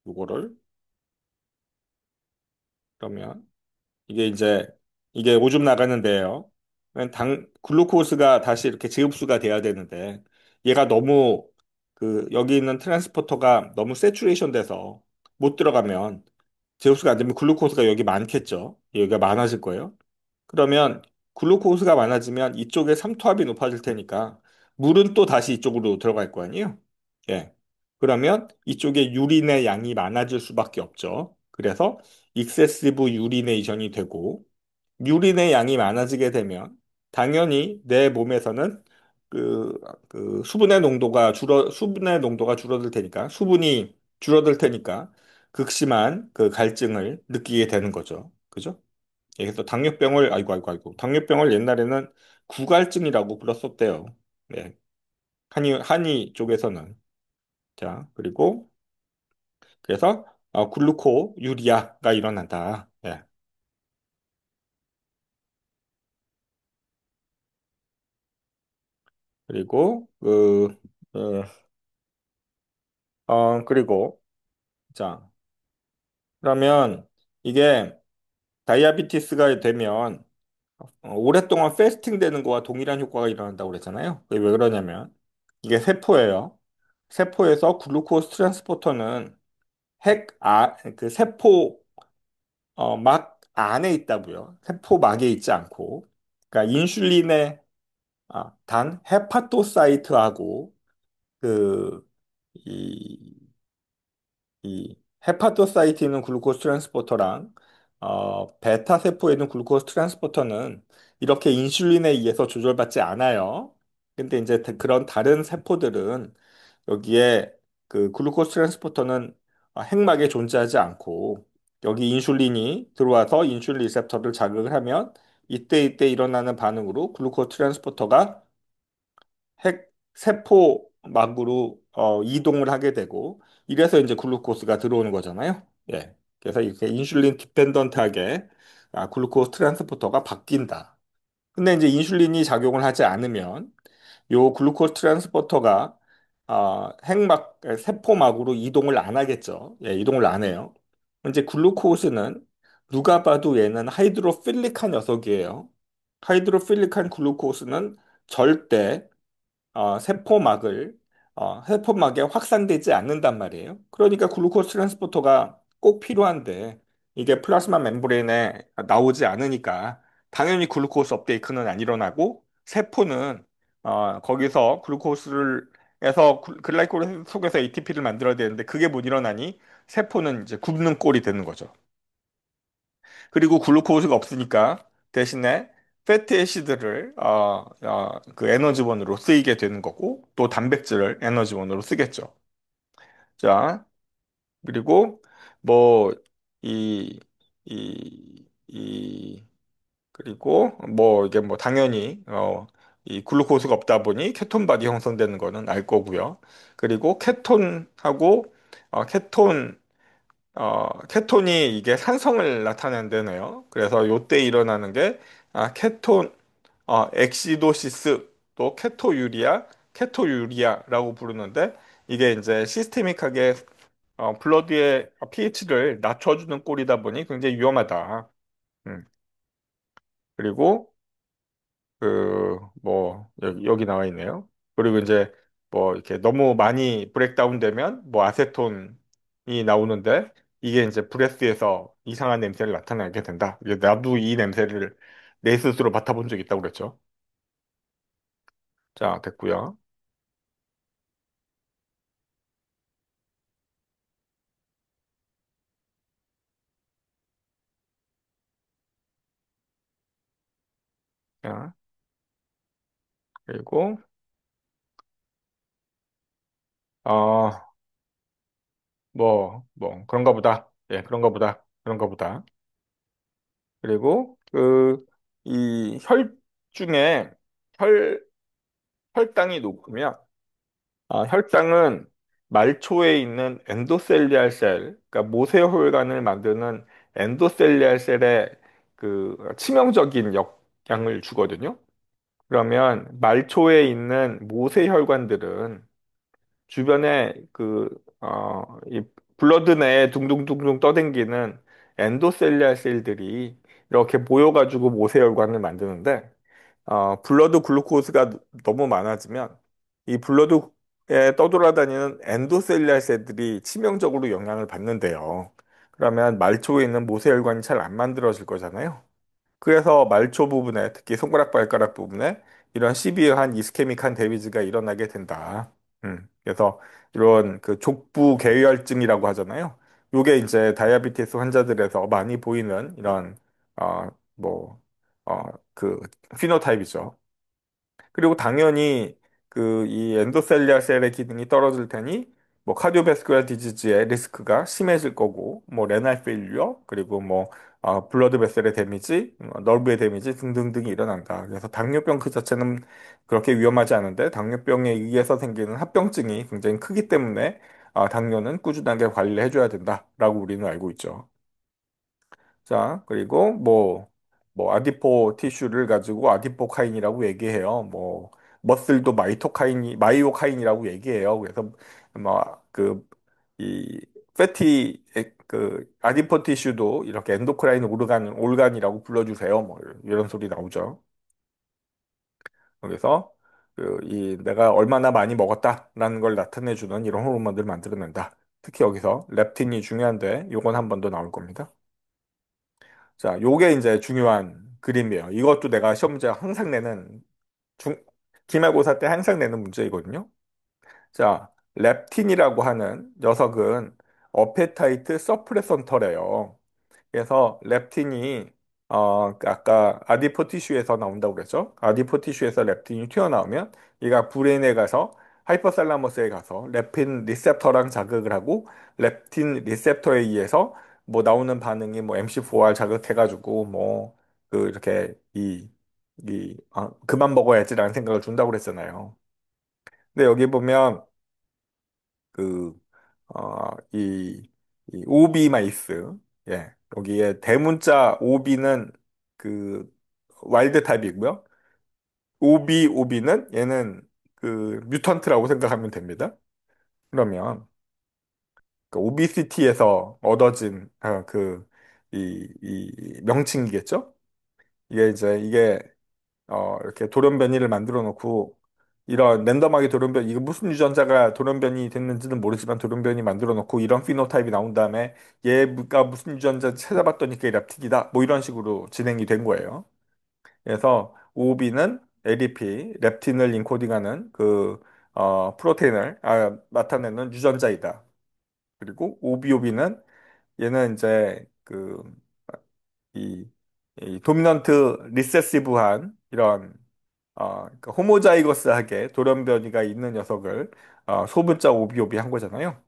요거를 그러면 이게 오줌 나가는데요. 글루코스가 다시 이렇게 재흡수가 돼야 되는데 얘가 너무 여기 있는 트랜스포터가 너무 세츄레이션 돼서 못 들어가면 재흡수가 안 되면 글루코스가 여기 많겠죠. 여기가 많아질 거예요. 그러면 글루코스가 많아지면 이쪽에 삼투압이 높아질 테니까 물은 또 다시 이쪽으로 들어갈 거 아니에요? 예. 그러면 이쪽에 유린의 양이 많아질 수밖에 없죠. 그래서 익세시브 유리네이션이 되고 유린의 양이 많아지게 되면 당연히 내 몸에서는 수분의 농도가 줄어들 테니까 수분이 줄어들 테니까 극심한 그 갈증을 느끼게 되는 거죠. 그죠? 예, 그래서 당뇨병을 아이고 아이고 아이고 당뇨병을 옛날에는 구갈증이라고 불렀었대요. 네. 한의 쪽에서는. 자, 그리고 그래서 글루코 유리아가 일어난다. 예. 그리고 그리고 자, 그러면 이게 다이아비티스가 되면 오랫동안 패스팅 되는 거와 동일한 효과가 일어난다고 그랬잖아요. 그게 왜 그러냐면 이게 세포예요. 세포에서 글루코스 트랜스포터는 그 세포 막 안에 있다고요. 세포막에 있지 않고. 그러니까 인슐린의 단 헤파토사이트하고 그 이 이 헤파토사이트는 글루코스 트랜스포터랑 베타 세포에 있는 글루코스 트랜스포터는 이렇게 인슐린에 의해서 조절받지 않아요. 근데 이제 그런 다른 세포들은 여기에 그 글루코스 트랜스포터는 핵막에 존재하지 않고 여기 인슐린이 들어와서 인슐린 리셉터를 자극을 하면 이때 일어나는 반응으로 글루코스 트랜스포터가 세포막으로 이동을 하게 되고 이래서 이제 글루코스가 들어오는 거잖아요. 예. 그래서 이렇게 인슐린 디펜던트하게 글루코스 트랜스포터가 바뀐다. 근데 이제 인슐린이 작용을 하지 않으면 요 글루코스 트랜스포터가 세포막으로 이동을 안 하겠죠. 예, 이동을 안 해요. 이제 글루코스는 누가 봐도 얘는 하이드로필릭한 녀석이에요. 하이드로필릭한 글루코스는 절대 세포막에 확산되지 않는단 말이에요. 그러니까 글루코스 트랜스포터가 꼭 필요한데 이게 플라즈마 멤브레인에 나오지 않으니까 당연히 글루코스 업테이크는 안 일어나고 세포는 거기서 글루코스를 해서 글라이콜 속에서 ATP를 만들어야 되는데 그게 못 일어나니 세포는 이제 굶는 꼴이 되는 거죠. 그리고 글루코스가 없으니까 대신에 패티애시드를 그 에너지원으로 쓰이게 되는 거고 또 단백질을 에너지원으로 쓰겠죠. 자, 그리고 뭐 이 이 그리고 뭐 이게 뭐 당연히 이 글루코스가 없다 보니 케톤 바디 형성되는 거는 알 거고요. 그리고 케톤하고 케톤 케톤이 이게 산성을 나타낸다네요. 그래서 요때 일어나는 게 케톤 엑시도시스 또 케토유리아라고 부르는데 이게 이제 시스테믹하게 블러드의 pH를 낮춰주는 꼴이다 보니 굉장히 위험하다. 음. 그리고 뭐 여기 나와 있네요. 그리고 이제 뭐 이렇게 너무 많이 브렉다운 되면 뭐 아세톤이 나오는데 이게 이제 브레스에서 이상한 냄새를 나타나게 된다. 이게 나도 이 냄새를 내 스스로 맡아본 적 있다고 그랬죠. 자, 됐고요. 자, 그리고 어, 뭐 그런가 보다. 예, 그런가 보다. 그런가 보다. 그리고 이 혈 중에 혈 혈당이 높으면 혈당은 말초에 있는 엔도셀리알 셀, 그러니까 모세혈관을 만드는 엔도셀리알 셀에 그 치명적인 영향을 주거든요. 그러면 말초에 있는 모세혈관들은 주변에 이 블러드 내에 둥둥둥둥 떠댕기는 엔도셀리알 셀들이 이렇게 모여가지고 모세혈관을 만드는데 블러드 글루코스가 너무 많아지면 이 블러드에 떠돌아다니는 엔도셀리알 셀들이 치명적으로 영향을 받는데요. 그러면 말초에 있는 모세혈관이 잘 안 만들어질 거잖아요. 그래서 말초 부분에 특히 손가락 발가락 부분에 이런 시비어한 이스케믹한 데미지가 일어나게 된다. 그래서 이런 그 족부 괴혈증이라고 하잖아요. 요게 이제 다이아비티스 환자들에서 많이 보이는 이런 어 뭐 그 피노타입이죠. 그리고 당연히 그 이 엔도셀리아 셀의 기능이 떨어질 테니 뭐 카디오베스쿠라 디지즈의 리스크가 심해질 거고, 뭐 레날 페일리어, 그리고 뭐 블러드 베셀의 데미지, 널브의 데미지 등등등이 일어난다. 그래서 당뇨병 그 자체는 그렇게 위험하지 않은데 당뇨병에 의해서 생기는 합병증이 굉장히 크기 때문에 당뇨는 꾸준하게 관리를 해줘야 된다라고 우리는 알고 있죠. 자, 그리고 뭐, 아디포 티슈를 가지고 아디포카인이라고 얘기해요. 뭐, 머슬도 마이오카인이라고 얘기해요. 그래서, 뭐, 이, 아디포 티슈도 이렇게 엔도크라인 올간이라고 불러주세요. 뭐, 이런 소리 나오죠. 그래서, 내가 얼마나 많이 먹었다라는 걸 나타내주는 이런 호르몬들을 만들어낸다. 특히 여기서 렙틴이 중요한데, 요건 한 번 더 나올 겁니다. 자, 요게 이제 중요한 그림이에요. 이것도 내가 시험 문제 항상 내는 중, 기말고사 때 항상 내는 문제이거든요. 자, 렙틴이라고 하는 녀석은 어페타이트 서프레선터래요. 그래서 렙틴이 그 아까 아디포 티슈에서 나온다고 그랬죠? 아디포 티슈에서 렙틴이 튀어나오면 얘가 브레인에 가서 하이포살라머스에 가서 렙틴 리셉터랑 자극을 하고 렙틴 리셉터에 의해서 뭐 나오는 반응이 뭐 MC4R 자극해가지고 뭐 그 이렇게 그만 먹어야지라는 생각을 준다고 그랬잖아요. 근데 여기 보면 그, 이 오비 마이스, 예, 여기에 대문자 오비는 그 와일드 타입이고요. 오비는 얘는 그 뮤턴트라고 생각하면 됩니다. 그러면 그 오비시티에서 얻어진 이 명칭이겠죠? 이게 이렇게 돌연변이를 만들어 놓고 이런 랜덤하게 이거 무슨 유전자가 돌연변이 됐는지는 모르지만 돌연변이 만들어 놓고 이런 피노타입이 나온 다음에 얘가 무슨 유전자 찾아봤더니 그게 렙틴이다. 뭐 이런 식으로 진행이 된 거예요. 그래서 오비는 ADP, 렙틴을 인코딩하는 프로테인을 나타내는 유전자이다. 그리고 오비오비는 얘는 이제 이, 이 도미넌트 리세시브한 이런 그러니까 호모자이거스하게 돌연변이가 있는 녀석을 소문자 오비오비 한 거잖아요.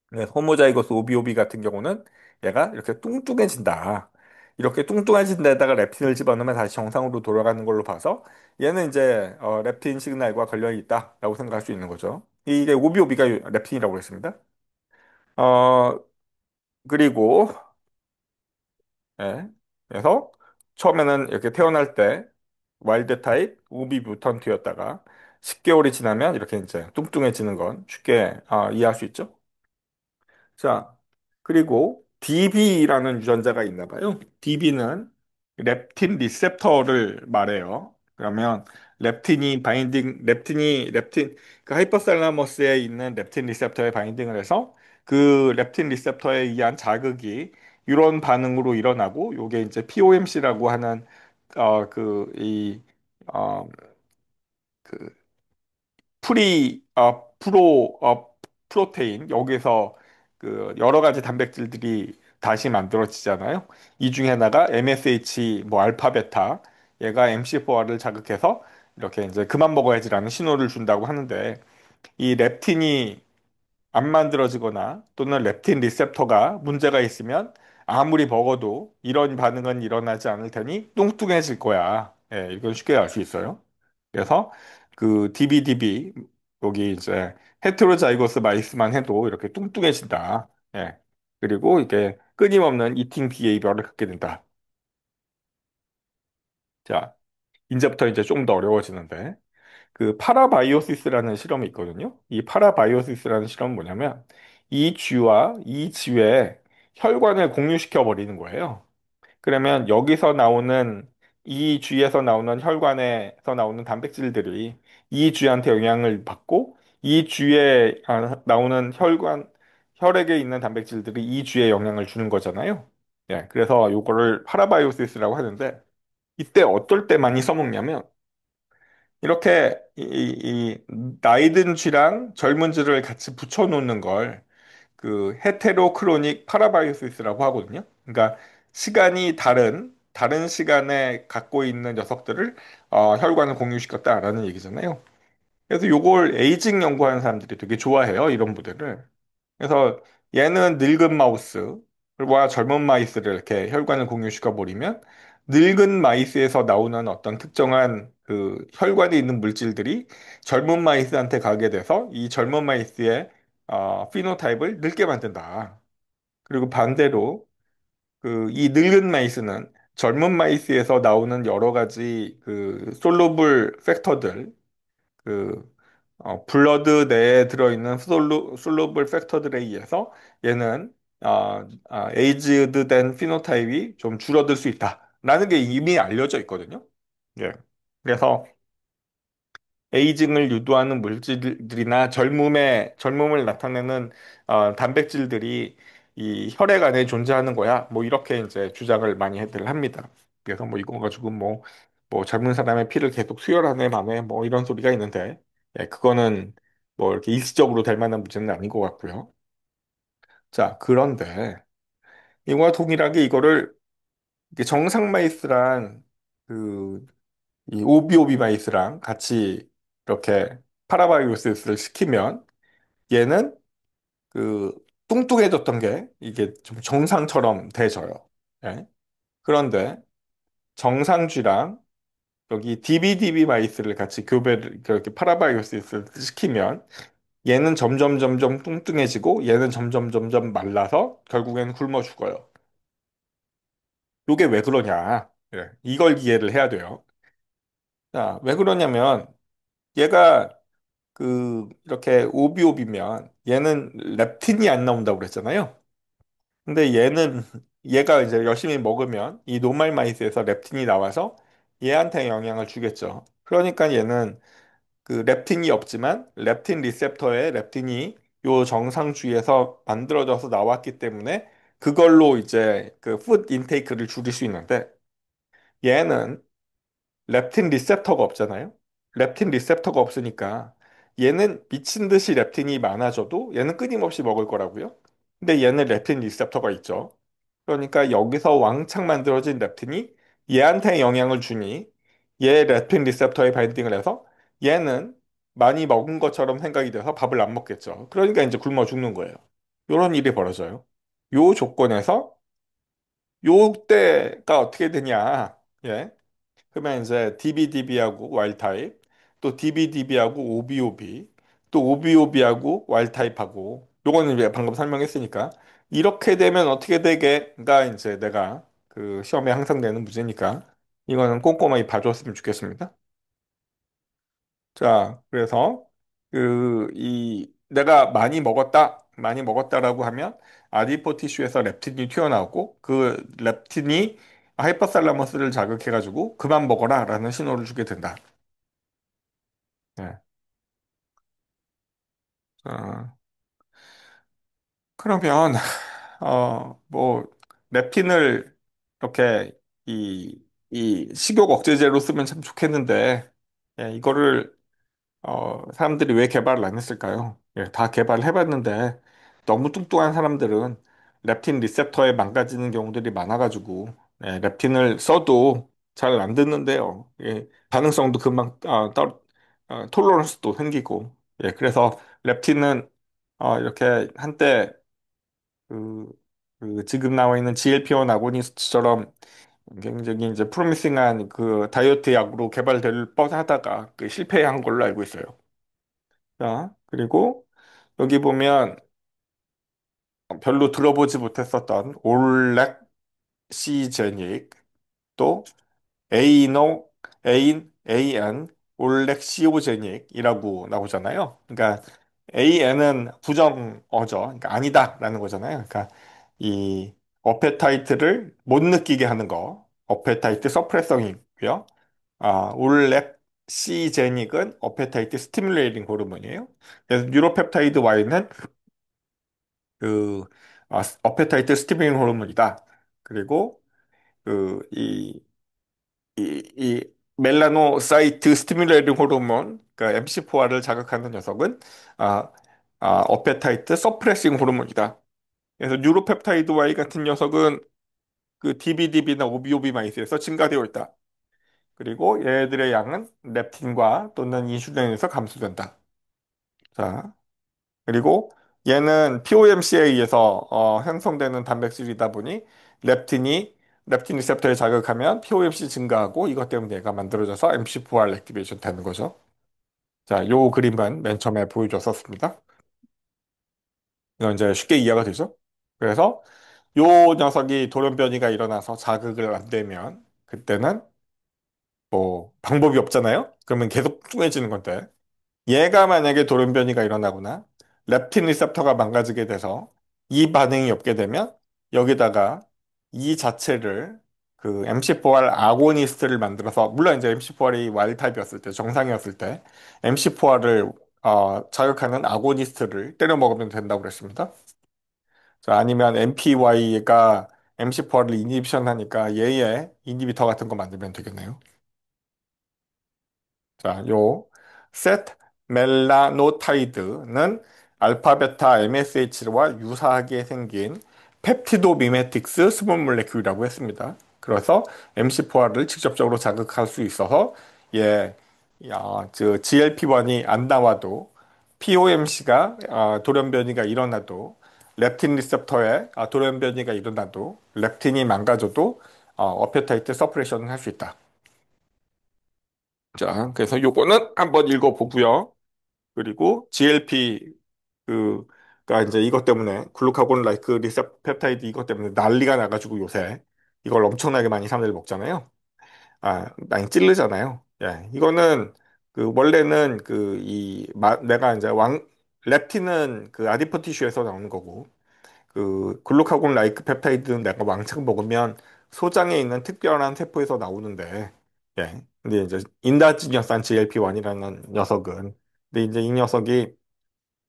그래서 호모자이거스 오비오비 같은 경우는 얘가 이렇게 뚱뚱해진다. 이렇게 뚱뚱해진 데다가 렙틴을 집어넣으면 다시 정상으로 돌아가는 걸로 봐서 얘는 이제 렙틴 시그널과 관련이 있다라고 생각할 수 있는 거죠. 이게 오비오비가 렙틴이라고 했습니다. 어, 그리고 예. 그래서 처음에는 이렇게 태어날 때 와일드 타입 우비 뮤턴트였다가 10개월이 지나면 이렇게 이제 뚱뚱해지는 건 쉽게 이해할 수 있죠. 자, 그리고 DB라는 유전자가 있나 봐요. DB는 렙틴 리셉터를 말해요. 그러면 그 하이포살라머스에 있는 렙틴 리셉터에 바인딩을 해서 그 렙틴 리셉터에 의한 자극이 이런 반응으로 일어나고 요게 이제 POMC라고 하는 어, 그, 이, 어, 그 프로테인 여기서 그 여러 가지 단백질들이 다시 만들어지잖아요. 이 중에 하나가 MSH 뭐 알파 베타 얘가 MC4R을 자극해서 이렇게 이제 그만 먹어야지라는 신호를 준다고 하는데 이 렙틴이 안 만들어지거나 또는 렙틴 리셉터가 문제가 있으면 아무리 먹어도 이런 반응은 일어나지 않을 테니 뚱뚱해질 거야. 예, 이건 쉽게 알 수 있어요. 그래서 그 DBDB 여기 이제 헤테로자이고스 마이스만 해도 이렇게 뚱뚱해진다. 예. 그리고 이게 끊임없는 이팅 비헤이비어를 갖게 된다. 자, 이제부터 이제 좀 더 어려워지는데 그 파라바이오시스라는 실험이 있거든요. 이 파라바이오시스라는 실험은 뭐냐면 이 쥐와 이 쥐의 혈관을 공유시켜 버리는 거예요. 그러면 여기서 나오는 이 쥐에서 나오는 혈관에서 나오는 단백질들이 이 쥐한테 영향을 받고 이 쥐에 나오는 혈액에 있는 단백질들이 이 쥐에 영향을 주는 거잖아요. 예, 그래서 요거를 파라바이오시스라고 하는데 이때 어떨 때 많이 써먹냐면 이렇게 나이 든 쥐랑 젊은 쥐를 같이 붙여놓는 걸 그 헤테로크로닉 파라바이오시스라고 하거든요. 그러니까 시간이 다른 시간에 갖고 있는 녀석들을 혈관을 공유시켰다라는 얘기잖아요. 그래서 요걸 에이징 연구하는 사람들이 되게 좋아해요, 이런 모델을. 그래서 얘는 늙은 마우스와 젊은 마이스를 이렇게 혈관을 공유시켜 버리면 늙은 마이스에서 나오는 어떤 특정한 그 혈관에 있는 물질들이 젊은 마이스한테 가게 돼서 이 젊은 마이스의 피노타입을 늙게 만든다. 그리고 반대로 그 이 늙은 마이스는 젊은 마이스에서 나오는 여러 가지 그 솔루블 팩터들 그 블러드 내에 들어있는 솔루블 팩터들에 의해서 얘는 에이즈드 된 피노타입이 좀 줄어들 수 있다라는 게 이미 알려져 있거든요. 예. 그래서 에이징을 유도하는 물질들이나 젊음을 나타내는 단백질들이 이 혈액 안에 존재하는 거야. 뭐 이렇게 이제 주장을 많이들 합니다. 그래서 뭐 이거 가지고 뭐 젊은 사람의 피를 계속 수혈하네 마네 뭐 이런 소리가 있는데, 예, 그거는 뭐 이렇게 일시적으로 될 만한 문제는 아닌 것 같고요. 자, 그런데 이거와 동일하게 이거를 이게 정상 마이스랑 그 이 오비오비 마이스랑 같이 이렇게 파라바이오시스를 시키면 얘는 그 뚱뚱해졌던 게 이게 좀 정상처럼 돼져요. 예. 그런데 정상쥐랑 여기 DBDB 마이스를 같이 교배를 이렇게 파라바이오시스를 시키면 얘는 점점 점점 뚱뚱해지고 얘는 점점 점점 말라서 결국엔 굶어 죽어요. 이게 왜 그러냐? 예. 이걸 이해를 해야 돼요. 자, 왜 그러냐면 얘가 이렇게 오비오비면 얘는 렙틴이 안 나온다고 그랬잖아요. 근데 얘가 이제 열심히 먹으면 이 노말 마이스에서 렙틴이 나와서 얘한테 영향을 주겠죠. 그러니까 얘는 그 렙틴이 없지만 렙틴 리셉터에 렙틴이 요 정상주의에서 만들어져서 나왔기 때문에 그걸로 이제 그 푸드 인테이크를 줄일 수 있는데 얘는 렙틴 리셉터가 없잖아요. 렙틴 리셉터가 없으니까 얘는 미친 듯이 렙틴이 많아져도 얘는 끊임없이 먹을 거라고요. 근데 얘는 렙틴 리셉터가 있죠. 그러니까 여기서 왕창 만들어진 렙틴이 얘한테 영향을 주니 얘 렙틴 리셉터에 바인딩을 해서 얘는 많이 먹은 것처럼 생각이 돼서 밥을 안 먹겠죠. 그러니까 이제 굶어 죽는 거예요. 이런 일이 벌어져요. 요 조건에서 요때가 어떻게 되냐? 예. 그러면 이제 DBDB하고 와일드 타입, 또 DBDB하고 OBOB, 또 OBOB하고 와일드 타입하고 요거는 이제 방금 설명했으니까 이렇게 되면 어떻게 되게가 이제 내가 그 시험에 항상 내는 문제니까 이거는 꼼꼼하게 봐줬으면 좋겠습니다. 자, 그래서 이 내가 많이 먹었다라고 하면 아디포 티슈에서 렙틴이 튀어나오고 그 렙틴이 하이퍼살라머스를 자극해가지고 그만 먹어라라는 신호를 주게 된다. 네. 어, 그러면 뭐 렙틴을 이렇게 이 식욕 억제제로 쓰면 참 좋겠는데, 예, 이거를 사람들이 왜 개발을 안 했을까요? 예, 다 개발을 해봤는데 너무 뚱뚱한 사람들은 렙틴 리셉터에 망가지는 경우들이 많아가지고, 예, 렙틴을 써도 잘 안 듣는데요. 예, 반응성도 금방 톨러런스도 생기고, 예, 그래서 렙틴은 이렇게 한때 그, 그 지금 나와 있는 GLP-1 아고니스트처럼 굉장히 이제 프로미싱한 그 다이어트 약으로 개발될 뻔하다가 그 실패한 걸로 알고 있어요. 자, 그리고 여기 보면 별로 들어보지 못했었던 올렉시제닉, 또 에이노, AN, 올렉시오제닉이라고 나오잖아요. 그러니까 AN은 부정어죠. 그러니까 아니다라는 거잖아요. 그러니까 이 어페타이트를 못 느끼게 하는 거, 어페타이트 서프레성이고요. 올렉시제닉은 어페타이트 스티뮬레이팅 호르몬이에요. 그래서 뉴로펩타이드 Y는 그 어페타이트 스티뮬레이팅 호르몬이다. 그리고 이 멜라노사이트 스티뮬레이팅 호르몬, 그러니까 MC4R을 자극하는 녀석은 아, 어페타이트 서프레싱 호르몬이다. 그래서 뉴로펩타이드 Y 같은 녀석은 그 DBDB나 OBOB 마이스에서 증가되어 있다. 그리고 얘들의 양은 렙틴과 또는 인슐린에서 감소된다. 자, 그리고 얘는 POMC에 의해서 형성되는 단백질이다 보니 렙틴이 렙틴 리셉터에 자극하면 POMC 증가하고 이것 때문에 얘가 만들어져서 MC4R 액티베이션 되는 거죠. 자, 요 그림은 맨 처음에 보여줬었습니다. 이건 이제 쉽게 이해가 되죠? 그래서 요 녀석이 돌연변이가 일어나서 자극을 안 되면 그때는 뭐 방법이 없잖아요? 그러면 계속 뚱해지는 건데 얘가 만약에 돌연변이가 일어나거나 렙틴 리셉터가 망가지게 돼서 이 반응이 없게 되면 여기다가 이 자체를 그 MC4R 아고니스트를 만들어서 물론 이제 MC4R이 와일드 타입이었을 때 정상이었을 때 MC4R을 자극하는 아고니스트를 때려 먹으면 된다고 그랬습니다. 자, 아니면 MPY가 MC4R을 이니비션 하니까 얘의 이니비터 같은 거 만들면 되겠네요. 자, 요 셋 멜라노타이드는 알파 베타 MSH와 유사하게 생긴 펩티도 미메틱스 스몰 몰레큘이라고 했습니다. 그래서 MC4R을 직접적으로 자극할 수 있어서 예, 저 GLP-1이 안 나와도 POMC가 돌연변이가 일어나도 렙틴 리셉터에 돌연변이가 일어나도 렙틴이 망가져도 어페타이트 서프레션을 할 수 있다. 자, 그래서 요거는 한번 읽어보고요. 그리고 GLP 그가 이제 이것 때문에 글루카곤 라이크 리셉펩타이드 이것 때문에 난리가 나가지고 요새 이걸 엄청나게 많이 사람들이 먹잖아요. 많이 찌르잖아요. 예, 이거는 그 원래는 내가 이제 렙틴은 그 아디포 티슈에서 나오는 거고 그 글루카곤 라이크 펩타이드는 내가 왕창 먹으면 소장에 있는 특별한 세포에서 나오는데, 예. 근데 이제 인다지녀산 GLP-1이라는 녀석은, 근데 이제 이 녀석이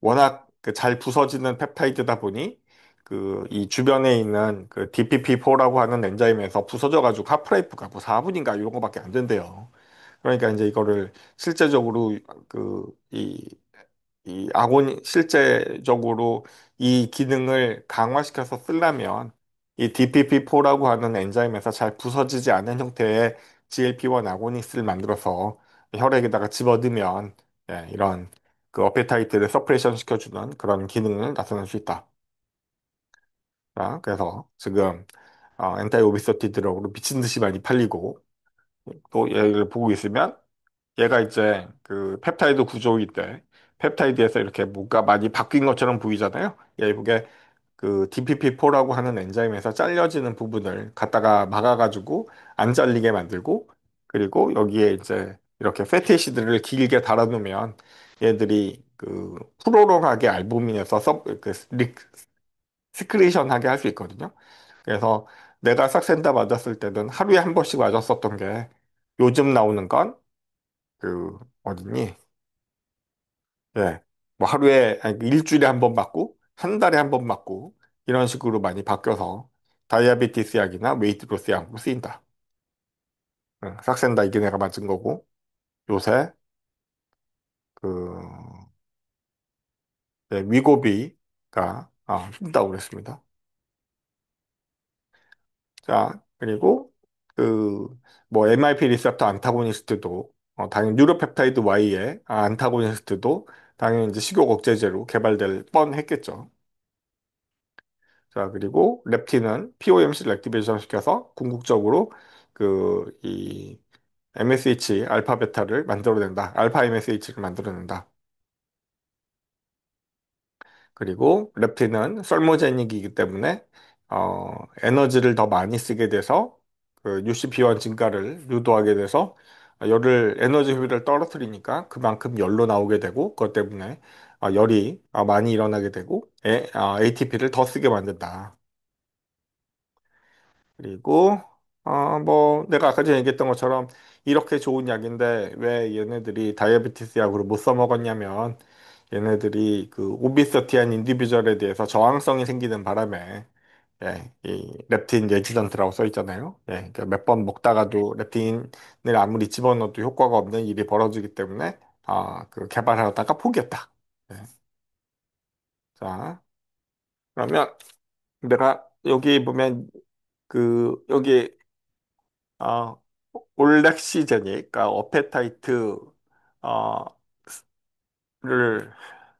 워낙 그잘 부서지는 펩타이드다 보니 그 이 주변에 있는 그 DPP4라고 하는 엔자임에서 부서져가지고 하프라이프가 뭐 4분인가 이런 거밖에 안 된대요. 그러니까 이제 이거를 실제적으로 이 아곤이 실제적으로 이 기능을 강화시켜서 쓰려면 이 DPP4라고 하는 엔자임에서 잘 부서지지 않은 형태의 GLP-1 아고니스트를 만들어서 혈액에다가 집어넣으면 이런 그 어페타이트를 서프레션 시켜주는 그런 기능을 나타낼 수 있다. 자, 그래서 지금 엔타이 오비서티 드럭으로 미친 듯이 많이 팔리고 또 얘를 보고 있으면 얘가 이제 그 펩타이드 구조인데 펩타이드에서 이렇게 뭔가 많이 바뀐 것처럼 보이잖아요. 얘 그 DPP4라고 하는 엔자임에서 잘려지는 부분을 갖다가 막아가지고 안 잘리게 만들고 그리고 여기에 이제 이렇게 패티시드를 길게 달아놓으면 얘들이 그 프로롱하게 알부민에서 스크리션하게 할 수 있거든요. 그래서 내가 싹센다 맞았을 때는 하루에 한 번씩 맞았었던 게 요즘 나오는 건 그 어디니? 예. 뭐 하루에 아니, 일주일에 한 번 맞고 한 달에 한 번 맞고 이런 식으로 많이 바뀌어서 다이아베티스 약이나 웨이트 로스 약으로 쓰인다. 응, 삭센다 이게 내가 맞은 거고 요새 그 위고비가 쓴다고 그랬습니다. 자 그리고 그 뭐 MIP 리셉터 안타고니스트도 당연히 뉴로펩타이드 Y의 안타고니스트도 당연히 이제 식욕 억제제로 개발될 뻔했겠죠. 자, 그리고 렙틴은 POMC를 액티베이션 시켜서 궁극적으로 이 MSH 알파 베타를 만들어낸다. 알파 MSH를 만들어낸다. 그리고 렙틴은 썰모제닉이기 때문에 에너지를 더 많이 쓰게 돼서 그 UCP1 증가를 유도하게 돼서 열을 에너지 효율을 떨어뜨리니까 그만큼 열로 나오게 되고 그것 때문에 열이 많이 일어나게 되고 ATP를 더 쓰게 만든다. 그리고 뭐 내가 아까 전에 얘기했던 것처럼 이렇게 좋은 약인데 왜 얘네들이 다이아베티스 약으로 못 써먹었냐면 얘네들이 그 오비서티한 인디비주얼에 대해서 저항성이 생기는 바람에 이 렙틴 레지던트라고 써 있잖아요. 그러니까 몇 번 먹다가도 렙틴을 아무리 집어넣어도 효과가 없는 일이 벌어지기 때문에 그 개발하다가 포기했다. 예. 자, 그러면 내가 여기 보면 그 여기 아, 올렉시제닉, 그러니까 어페타이트 어, 를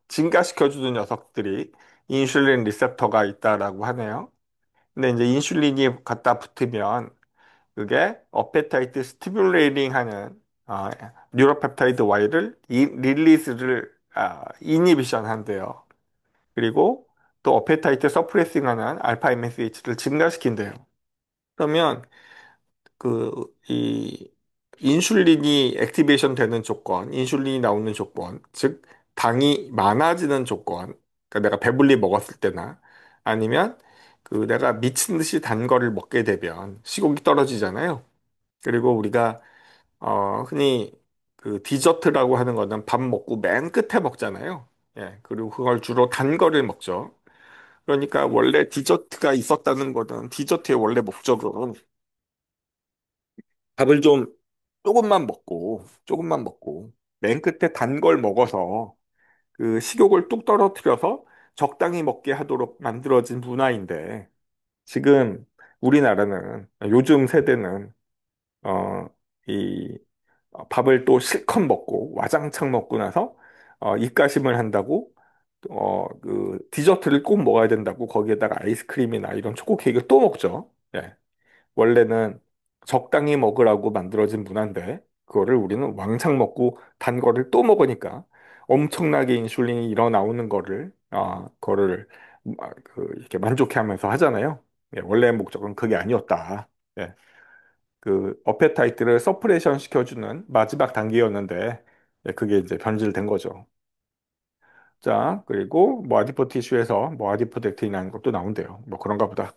증가시켜주는 녀석들이 인슐린 리셉터가 있다라고 하네요. 근데 이제 인슐린이 갖다 붙으면 그게 어페타이트 스티뮬레이팅 하는 뉴로펩타이드 Y를 릴리즈를 이니비션 한대요. 그리고 또 어페타이트 서프레싱 하는 알파 MSH를 증가시킨대요. 그러면 이 인슐린이 액티베이션 되는 조건, 인슐린이 나오는 조건, 즉 당이 많아지는 조건, 그러니까 내가 배불리 먹었을 때나 아니면 내가 미친 듯이 단 거를 먹게 되면 시국이 떨어지잖아요. 그리고 우리가 흔히 디저트라고 하는 거는 밥 먹고 맨 끝에 먹잖아요. 예, 그리고 그걸 주로 단 거를 먹죠. 그러니까 원래 디저트가 있었다는 거는 디저트의 원래 목적은 밥을 좀 조금만 먹고, 맨 끝에 단 걸 먹어서 그 식욕을 뚝 떨어뜨려서 적당히 먹게 하도록 만들어진 문화인데, 지금 우리나라는, 요즘 세대는, 어, 이, 밥을 또 실컷 먹고, 와장창 먹고 나서, 입가심을 한다고, 디저트를 꼭 먹어야 된다고, 거기에다가 아이스크림이나 이런 초코 케이크를 또 먹죠. 예. 원래는 적당히 먹으라고 만들어진 문화인데 그거를 우리는 왕창 먹고 단 거를 또 먹으니까 엄청나게 인슐린이 일어나오는 거를 이렇게 만족해하면서 하잖아요. 예, 원래 목적은 그게 아니었다. 예, 어페타이트를 서프레션 시켜주는 마지막 단계였는데 예, 그게 이제 변질된 거죠. 자, 그리고 뭐 아디포 티슈에서 뭐 아디포덱틴이라는 것도 나온대요. 뭐 그런가 보다.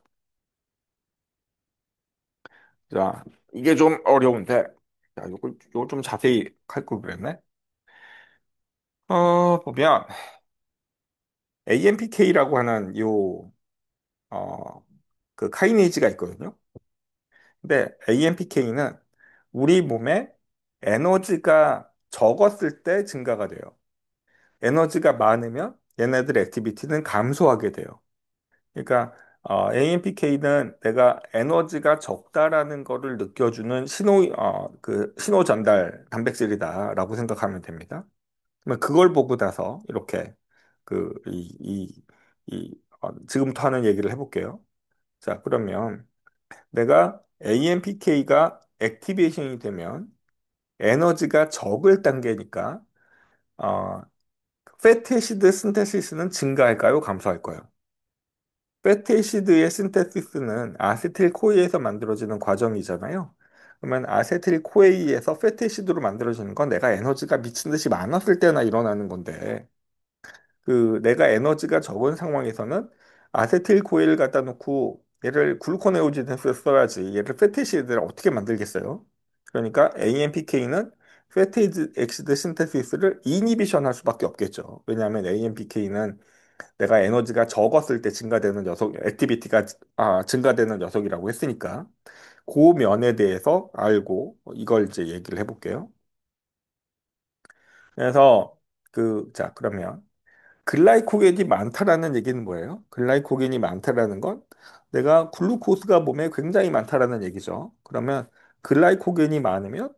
자, 이게 좀 어려운데, 자, 요거 좀 자세히 할 걸 그랬네. 보면, AMPK라고 하는 어, 그 카이네이즈가 있거든요. 근데 AMPK는 우리 몸에 에너지가 적었을 때 증가가 돼요. 에너지가 많으면 얘네들 액티비티는 감소하게 돼요. 그러니까 AMPK는 내가 에너지가 적다라는 거를 느껴주는 신호 전달 단백질이다라고 생각하면 됩니다. 그러면 그걸 보고 나서 이렇게 그, 이, 이, 지금부터 하는 얘기를 해볼게요. 자, 그러면 내가 AMPK가 액티베이션이 되면 에너지가 적을 단계니까 어, 패티시드 신테시스는 증가할까요? 감소할까요? 페티시드의 신테시스는 아세틸코이에서 만들어지는 과정이잖아요. 그러면 아세틸코이에서 페티시드로 만들어지는 건 내가 에너지가 미친 듯이 많았을 때나 일어나는 건데, 내가 에너지가 적은 상황에서는 아세틸코이를 갖다 놓고 얘를 글루코네오지네스에 써야지 얘를 페티시드를 어떻게 만들겠어요? 그러니까 AMPK는 페티즈 엑시드 신테시스를 이니비션 할 수밖에 없겠죠. 왜냐하면 AMPK는 내가 에너지가 적었을 때 증가되는 녀석, 액티비티가 증가되는 녀석이라고 했으니까 그 면에 대해서 알고 이걸 이제 얘기를 해볼게요. 그래서 자, 그러면 글라이코겐이 많다라는 얘기는 뭐예요? 글라이코겐이 많다라는 건 내가 글루코스가 몸에 굉장히 많다라는 얘기죠. 그러면 글라이코겐이 많으면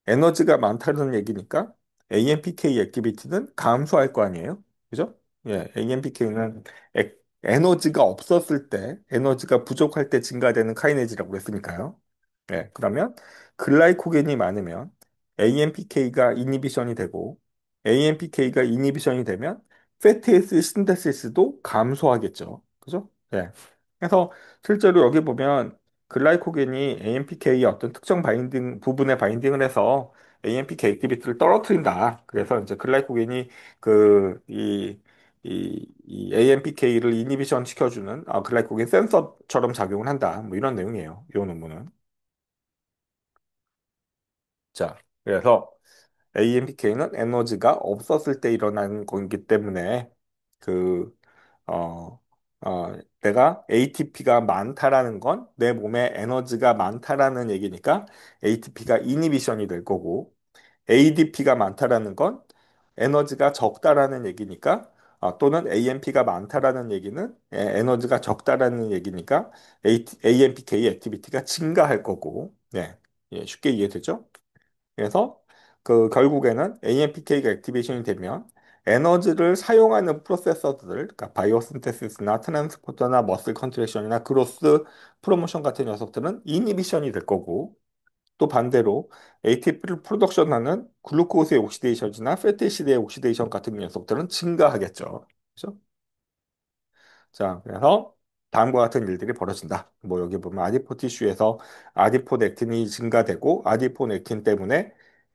에너지가 많다는 얘기니까 AMPK 액티비티는 감소할 거 아니에요? 그죠? 예, AMPK는 에너지가 없었을 때, 에너지가 부족할 때 증가되는 카이네즈라고 했으니까요. 예, 그러면 글라이코겐이 많으면 AMPK가 이니비션이 되고 AMPK가 이니비션이 되면 패티에스 신데시스도 감소하겠죠. 그죠? 예. 그래서 실제로 여기 보면 글라이코겐이 AMPK의 어떤 특정 바인딩 부분에 바인딩을 해서 AMPK 액티비티를 떨어뜨린다. 그래서 이제 글라이코겐이 이 AMPK를 이니비션 시켜주는 글라이코겐 센서처럼 작용을 한다. 뭐 이런 내용이에요. 이 논문은. 자, 그래서 AMPK는 에너지가 없었을 때 일어나는 거기 때문에 그, 어, 내가 ATP가 많다라는 건 내 몸에 에너지가 많다라는 얘기니까 ATP가 이니비션이 될 거고 ADP가 많다라는 건 에너지가 적다라는 얘기니까 또는 AMP가 많다라는 얘기는 에너지가 적다라는 얘기니까 AMPK 액티비티가 증가할 거고 네. 예, 쉽게 이해되죠? 그래서 그 결국에는 AMPK가 액티베이션이 되면 에너지를 사용하는 프로세서들, 그러니까 바이오신테시스나 트랜스포터나 머슬 컨트랙션이나 그로스 프로모션 같은 녀석들은 이니비션이 될 거고, 또 반대로 ATP를 프로덕션하는 글루코스의 옥시데이션이나 패티시드의 옥시데이션 같은 녀석들은 증가하겠죠. 그죠? 자, 그래서 다음과 같은 일들이 벌어진다. 뭐 여기 보면 아디포 티슈에서 아디포넥틴이 증가되고 아디포넥틴 때문에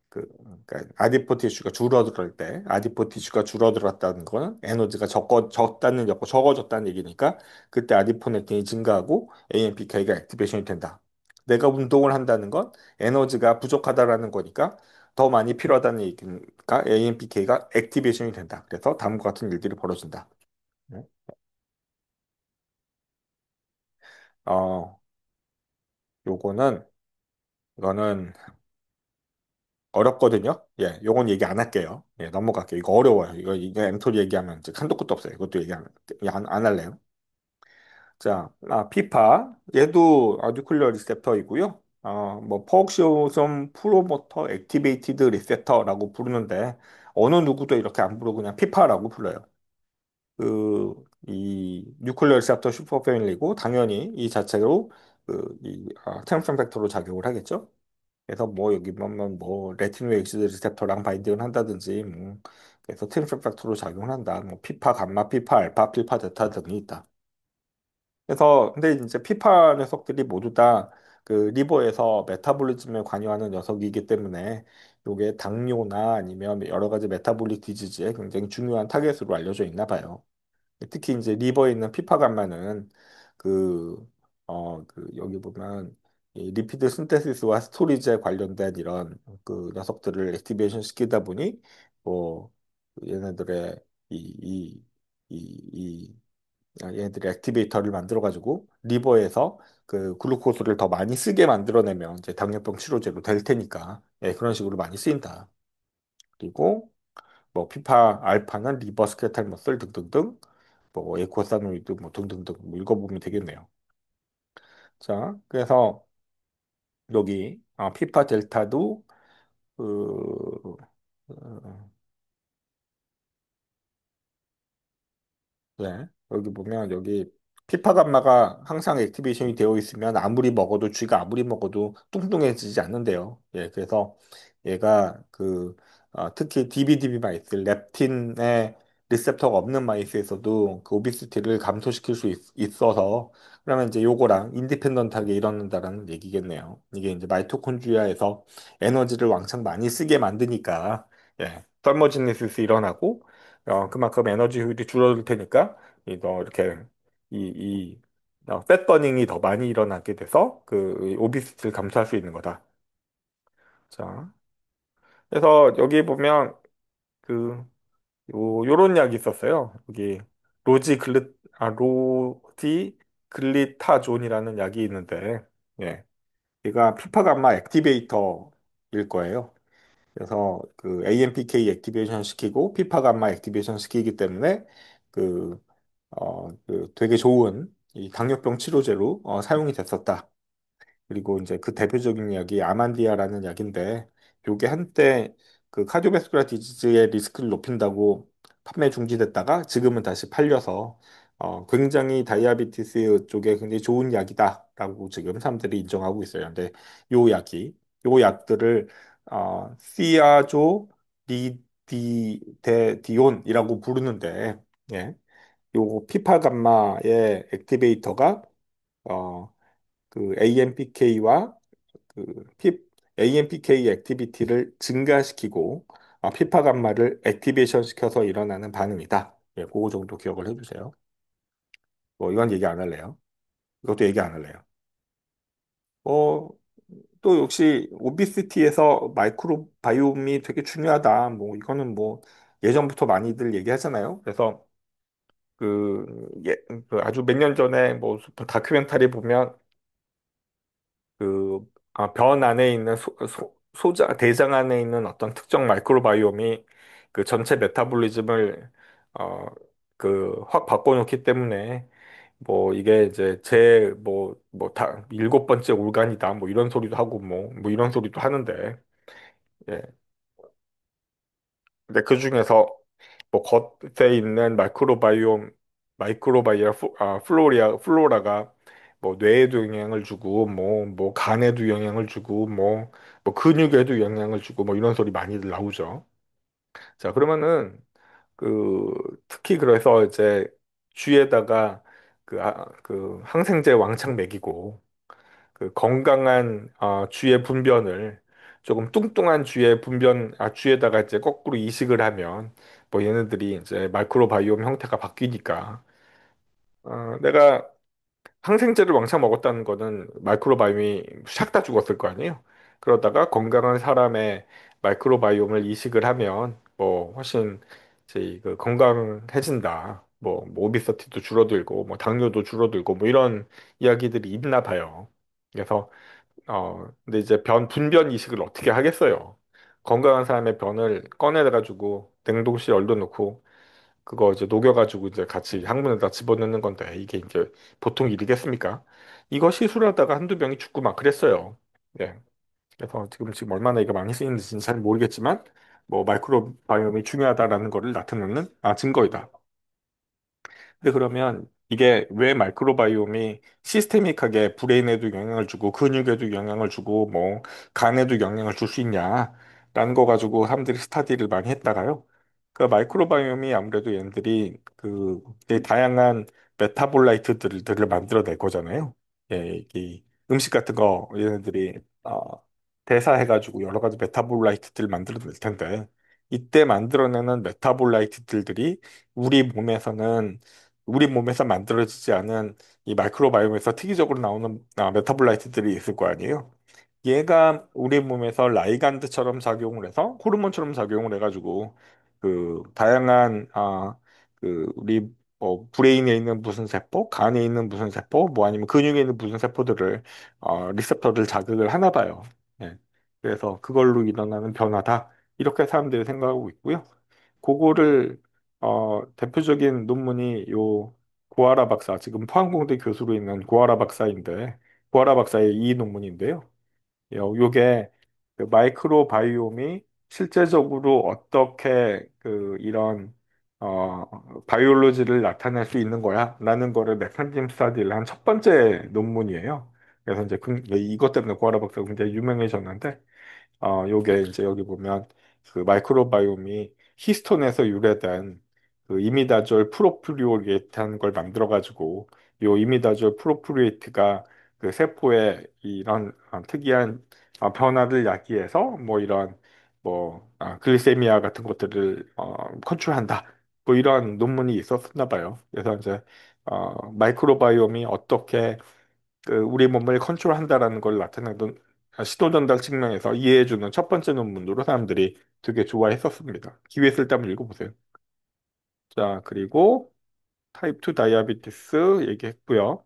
그러니까 아디포 티슈가 줄어들 때 아디포 티슈가 줄어들었다는 거는 에너지가 적다는 적어졌다는 얘기니까 그때 아디포넥틴이 증가하고 AMPK가 액티베이션이 된다. 내가 운동을 한다는 건 에너지가 부족하다라는 거니까 더 많이 필요하다는 얘기니까 AMPK가 액티베이션이 된다. 그래서 다음과 같은 일들이 벌어진다. 네. 어, 요거는 이거는 어렵거든요. 예, 요건 얘기 안 할게요. 예, 넘어갈게요. 이거 어려워요. 이거 엠토리 얘기하면 이제 한도 끝도 없어요. 이것도 안 할래요. 자, 피파. 얘도 뉴클리어 리셉터이고요. 뭐, 퍼옥시오섬 프로모터 액티베이티드 리셉터라고 부르는데, 어느 누구도 이렇게 안 부르고 그냥 피파라고 불러요. 뉴클리어 리셉터 슈퍼 패밀리고, 당연히 이 자체로, 트랜스fer 팩터로 작용을 하겠죠. 그래서 뭐 여기 보면 뭐 레티노 엑시드 리셉터랑 바인딩을 한다든지 뭐 그래서 트랜스fer 팩터로 작용을 한다. 뭐 피파, 감마, 피파, 알파, 피파, 데타 등이 있다. 그래서 근데 이제 피파 녀석들이 모두 다 그 리버에서 메타볼리즘에 관여하는 녀석이기 때문에 요게 당뇨나 아니면 여러 가지 메타볼릭 디지즈에 굉장히 중요한 타겟으로 알려져 있나 봐요. 특히 이제 리버에 있는 피파감마는 그, 여기 보면 이 리피드 신테시스와 스토리지에 관련된 이런 그 녀석들을 액티베이션 시키다 보니 뭐 얘네들의 이, 이, 이, 얘네들의 액티베이터를 만들어가지고 리버에서 그 글루코스를 더 많이 쓰게 만들어내면 이제 당뇨병 치료제로 될 테니까 예, 그런 식으로 많이 쓰인다. 그리고 뭐 피파 알파는 리버 스케탈 머슬 등등등 뭐 에코사노이드 뭐 등등등 뭐 읽어보면 되겠네요. 자, 그래서 여기 피파 델타도 그 어, 네. 여기 보면 여기 피파 감마가 항상 액티베이션이 되어 있으면 아무리 먹어도 쥐가 아무리 먹어도 뚱뚱해지지 않는데요. 예, 그래서 얘가 특히 DBDB 마이스, 렙틴의 리셉터가 없는 마이스에서도 그 오비시티를 감소시킬 수 있어서 그러면 이제 요거랑 인디펜던트하게 일어난다라는 얘기겠네요. 이게 이제 마이토콘드리아에서 에너지를 왕창 많이 쓰게 만드니까 예, 설머지네시스 일어나고 그만큼 에너지 효율이 줄어들 테니까 이렇게 이 팻버닝이 더 많이 일어나게 돼서 그 오비시티를 감소할 수 있는 거다. 자, 그래서 여기 보면 그 요런 약이 있었어요. 여기 로지 글리타존이라는 약이 있는데 예, 얘가 피파감마 액티베이터일 거예요. 그래서 그 AMPK 액티베이션 시키고 피파 감마 액티베이션 시키기 때문에 되게 좋은 이 당뇨병 치료제로 사용이 됐었다. 그리고 이제 그 대표적인 약이 아만디아라는 약인데 요게 한때 그 카디오베스쿨라 디지즈의 리스크를 높인다고 판매 중지됐다가 지금은 다시 팔려서 굉장히 다이아비티스 쪽에 굉장히 좋은 약이다라고 지금 사람들이 인정하고 있어요. 근데 요 약이 요 약들을 시아조 리디온이라고 부르는데 예. 요 피파 감마의 액티베이터가 어, AMPK와 그 피, AMPK 액티비티를 증가시키고 피파 감마를 액티베이션 시켜서 일어나는 반응이다. 예, 그거 정도 기억을 해주세요. 뭐 이건 얘기 안 할래요. 이것도 얘기 안 할래요. 어, 또 역시 오비시티에서 마이크로바이옴이 되게 중요하다. 뭐 이거는 뭐 예전부터 많이들 얘기하잖아요. 그래서 아주 몇 년 전에 뭐 다큐멘터리 보면 변 안에 있는 대장 안에 있는 어떤 특정 마이크로바이옴이 그 전체 메타볼리즘을 확 바꿔놓기 때문에 뭐 이게 이제 제 뭐 다 일곱 번째 올간이다 뭐 이런 소리도 하고 뭐 이런 소리도 하는데 예. 근데 그 중에서 뭐 겉에 있는 마이크로바이어 플로라가 뭐 뇌에도 영향을 주고 뭐 간에도 영향을 주고 뭐 근육에도 영향을 주고 뭐 이런 소리 많이들 나오죠. 자, 그러면은 그 특히 그래서 이제 쥐에다가 그 항생제 왕창 먹이고 그 건강한 쥐의 분변을 조금 뚱뚱한 쥐에다가 이제 거꾸로 이식을 하면 뭐 얘네들이 이제 마이크로바이옴 형태가 바뀌니까 내가 항생제를 왕창 먹었다는 거는 마이크로바이옴이 샥 다 죽었을 거 아니에요. 그러다가 건강한 사람의 마이크로바이옴을 이식을 하면 뭐 훨씬 이제 그 건강해진다. 뭐 오비서티도 줄어들고 뭐 당뇨도 줄어들고 뭐 이런 이야기들이 있나 봐요. 그래서 근데 이제 분변 이식을 어떻게 하겠어요? 건강한 사람의 변을 꺼내가지고 냉동실에 얼려놓고 그거 이제 녹여가지고 이제 같이 항문에다 집어넣는 건데 이게 이제 보통 일이겠습니까? 이거 시술하다가 한두 명이 죽고 막 그랬어요. 네. 그래서 지금 얼마나 이거 많이 쓰이는지는 잘 모르겠지만 뭐 마이크로바이옴이 중요하다라는 거를 나타내는 증거이다. 근데 그러면 이게 왜 마이크로바이옴이 시스테믹하게 브레인에도 영향을 주고 근육에도 영향을 주고 뭐 간에도 영향을 줄 수 있냐라는 거 가지고 사람들이 스타디를 많이 했다가요. 그 마이크로바이옴이 아무래도 얘네들이 그 되게 다양한 메타볼라이트들을 만들어낼 거잖아요. 예, 이 음식 같은 거 얘네들이 대사해가지고 여러 가지 메타볼라이트들을 만들어낼 텐데 이때 만들어내는 메타볼라이트들이 우리 몸에서는 우리 몸에서 만들어지지 않은 이 마이크로바이옴에서 특이적으로 나오는 메타볼라이트들이 있을 거 아니에요. 얘가 우리 몸에서 라이간드처럼 작용을 해서 호르몬처럼 작용을 해가지고 그 다양한 그 우리 뭐 브레인에 있는 무슨 세포, 간에 있는 무슨 세포, 뭐 아니면 근육에 있는 무슨 세포들을 리셉터를 자극을 하나 봐요. 예. 그래서 그걸로 일어나는 변화다. 이렇게 사람들이 생각하고 있고요. 그거를 대표적인 논문이 요 고아라 박사, 지금 포항공대 교수로 있는 고아라 박사인데, 고아라 박사의 이 논문인데요. 요게 그 마이크로바이옴이 실제적으로 어떻게 그 이런 바이올로지를 나타낼 수 있는 거야? 라는 거를 메커니즘 스타디를 한 첫 번째 논문이에요. 그래서 이제 이것 때문에 고아라 박사가 굉장히 유명해졌는데 요게 이제 여기 보면 그 마이크로바이옴이 히스톤에서 유래된 그 이미다졸 프로프리오레이트한 걸 만들어가지고 요 이미다졸 프로프리오레이트가 그 세포에 이런 특이한 변화를 야기해서 뭐 이런 뭐 글리세미아 같은 것들을 컨트롤한다. 뭐 이런 논문이 있었나 봐요. 그래서 이제 마이크로바이옴이 어떻게 그 우리 몸을 컨트롤한다라는 걸 나타내던 시도 전달 측면에서 이해해주는 첫 번째 논문으로 사람들이 되게 좋아했었습니다. 기회 있을 때 한번 읽어보세요. 자, 그리고 타입 2 다이아비티스 얘기했고요.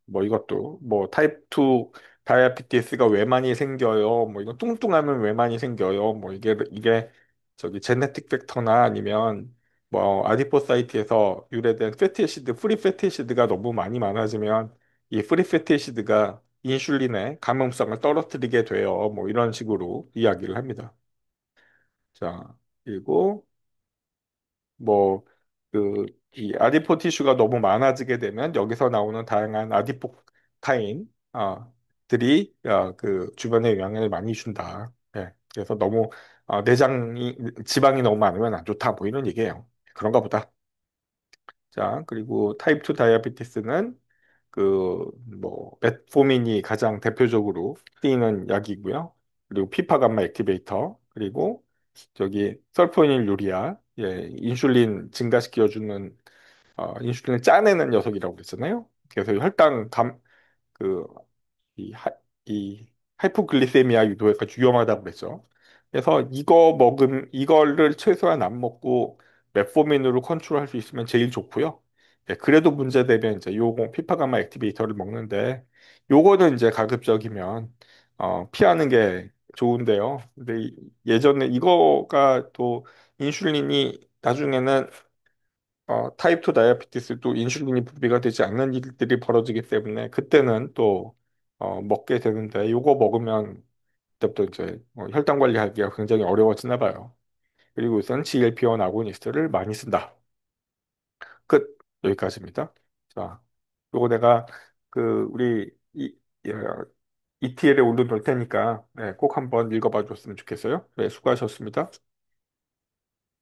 뭐 이것도 뭐 타입 2 다이아비티스가 왜 많이 생겨요? 뭐 이거 뚱뚱하면 왜 많이 생겨요? 뭐 이게 저기 제네틱 팩터나 아니면 뭐 아디포사이트에서 유래된 패티애시드, 프리 패티애시드가 너무 많이 많아지면 이 프리 패티애시드가 인슐린의 감염성을 떨어뜨리게 돼요. 뭐 이런 식으로 이야기를 합니다. 자, 그리고 뭐, 이 아디포 티슈가 너무 많아지게 되면 여기서 나오는 다양한 아디포카인, 그 주변에 영향을 많이 준다. 예. 그래서 너무, 지방이 너무 많으면 안 좋다. 뭐 이런 얘기예요. 그런가 보다. 자, 그리고 타입 2 다이아베티스는 뭐, 메포민이 가장 대표적으로 쓰이는 약이고요. 그리고 피파감마 액티베이터, 그리고 저기 설포닐 유리아, 예, 인슐린 증가시켜주는 인슐린을 짜내는 녀석이라고 그랬잖아요. 그래서 혈당 그, 이, 이 하이포글리세미아 유도에까지 위험하다고 그랬죠. 그래서 이거를 최소한 안 먹고 메포민으로 컨트롤할 수 있으면 제일 좋고요. 예, 그래도 문제되면 이제 요거 피파가마 액티베이터를 먹는데 요거는 이제 가급적이면 피하는 게 좋은데요. 근데 예전에 이거가 또 인슐린이 나중에는 타입 2 다이아베티스도 인슐린이 분비가 되지 않는 일들이 벌어지기 때문에 그때는 또 먹게 되는데 요거 먹으면 그때부터 이제 혈당 관리하기가 굉장히 어려워지나 봐요. 그리고 우선 GLP-1 아고니스트를 많이 쓴다. 끝. 여기까지입니다. 자, 요거 내가 우리 ETL에 올려놓을 테니까 네, 꼭 한번 읽어봐 줬으면 좋겠어요. 네, 수고하셨습니다.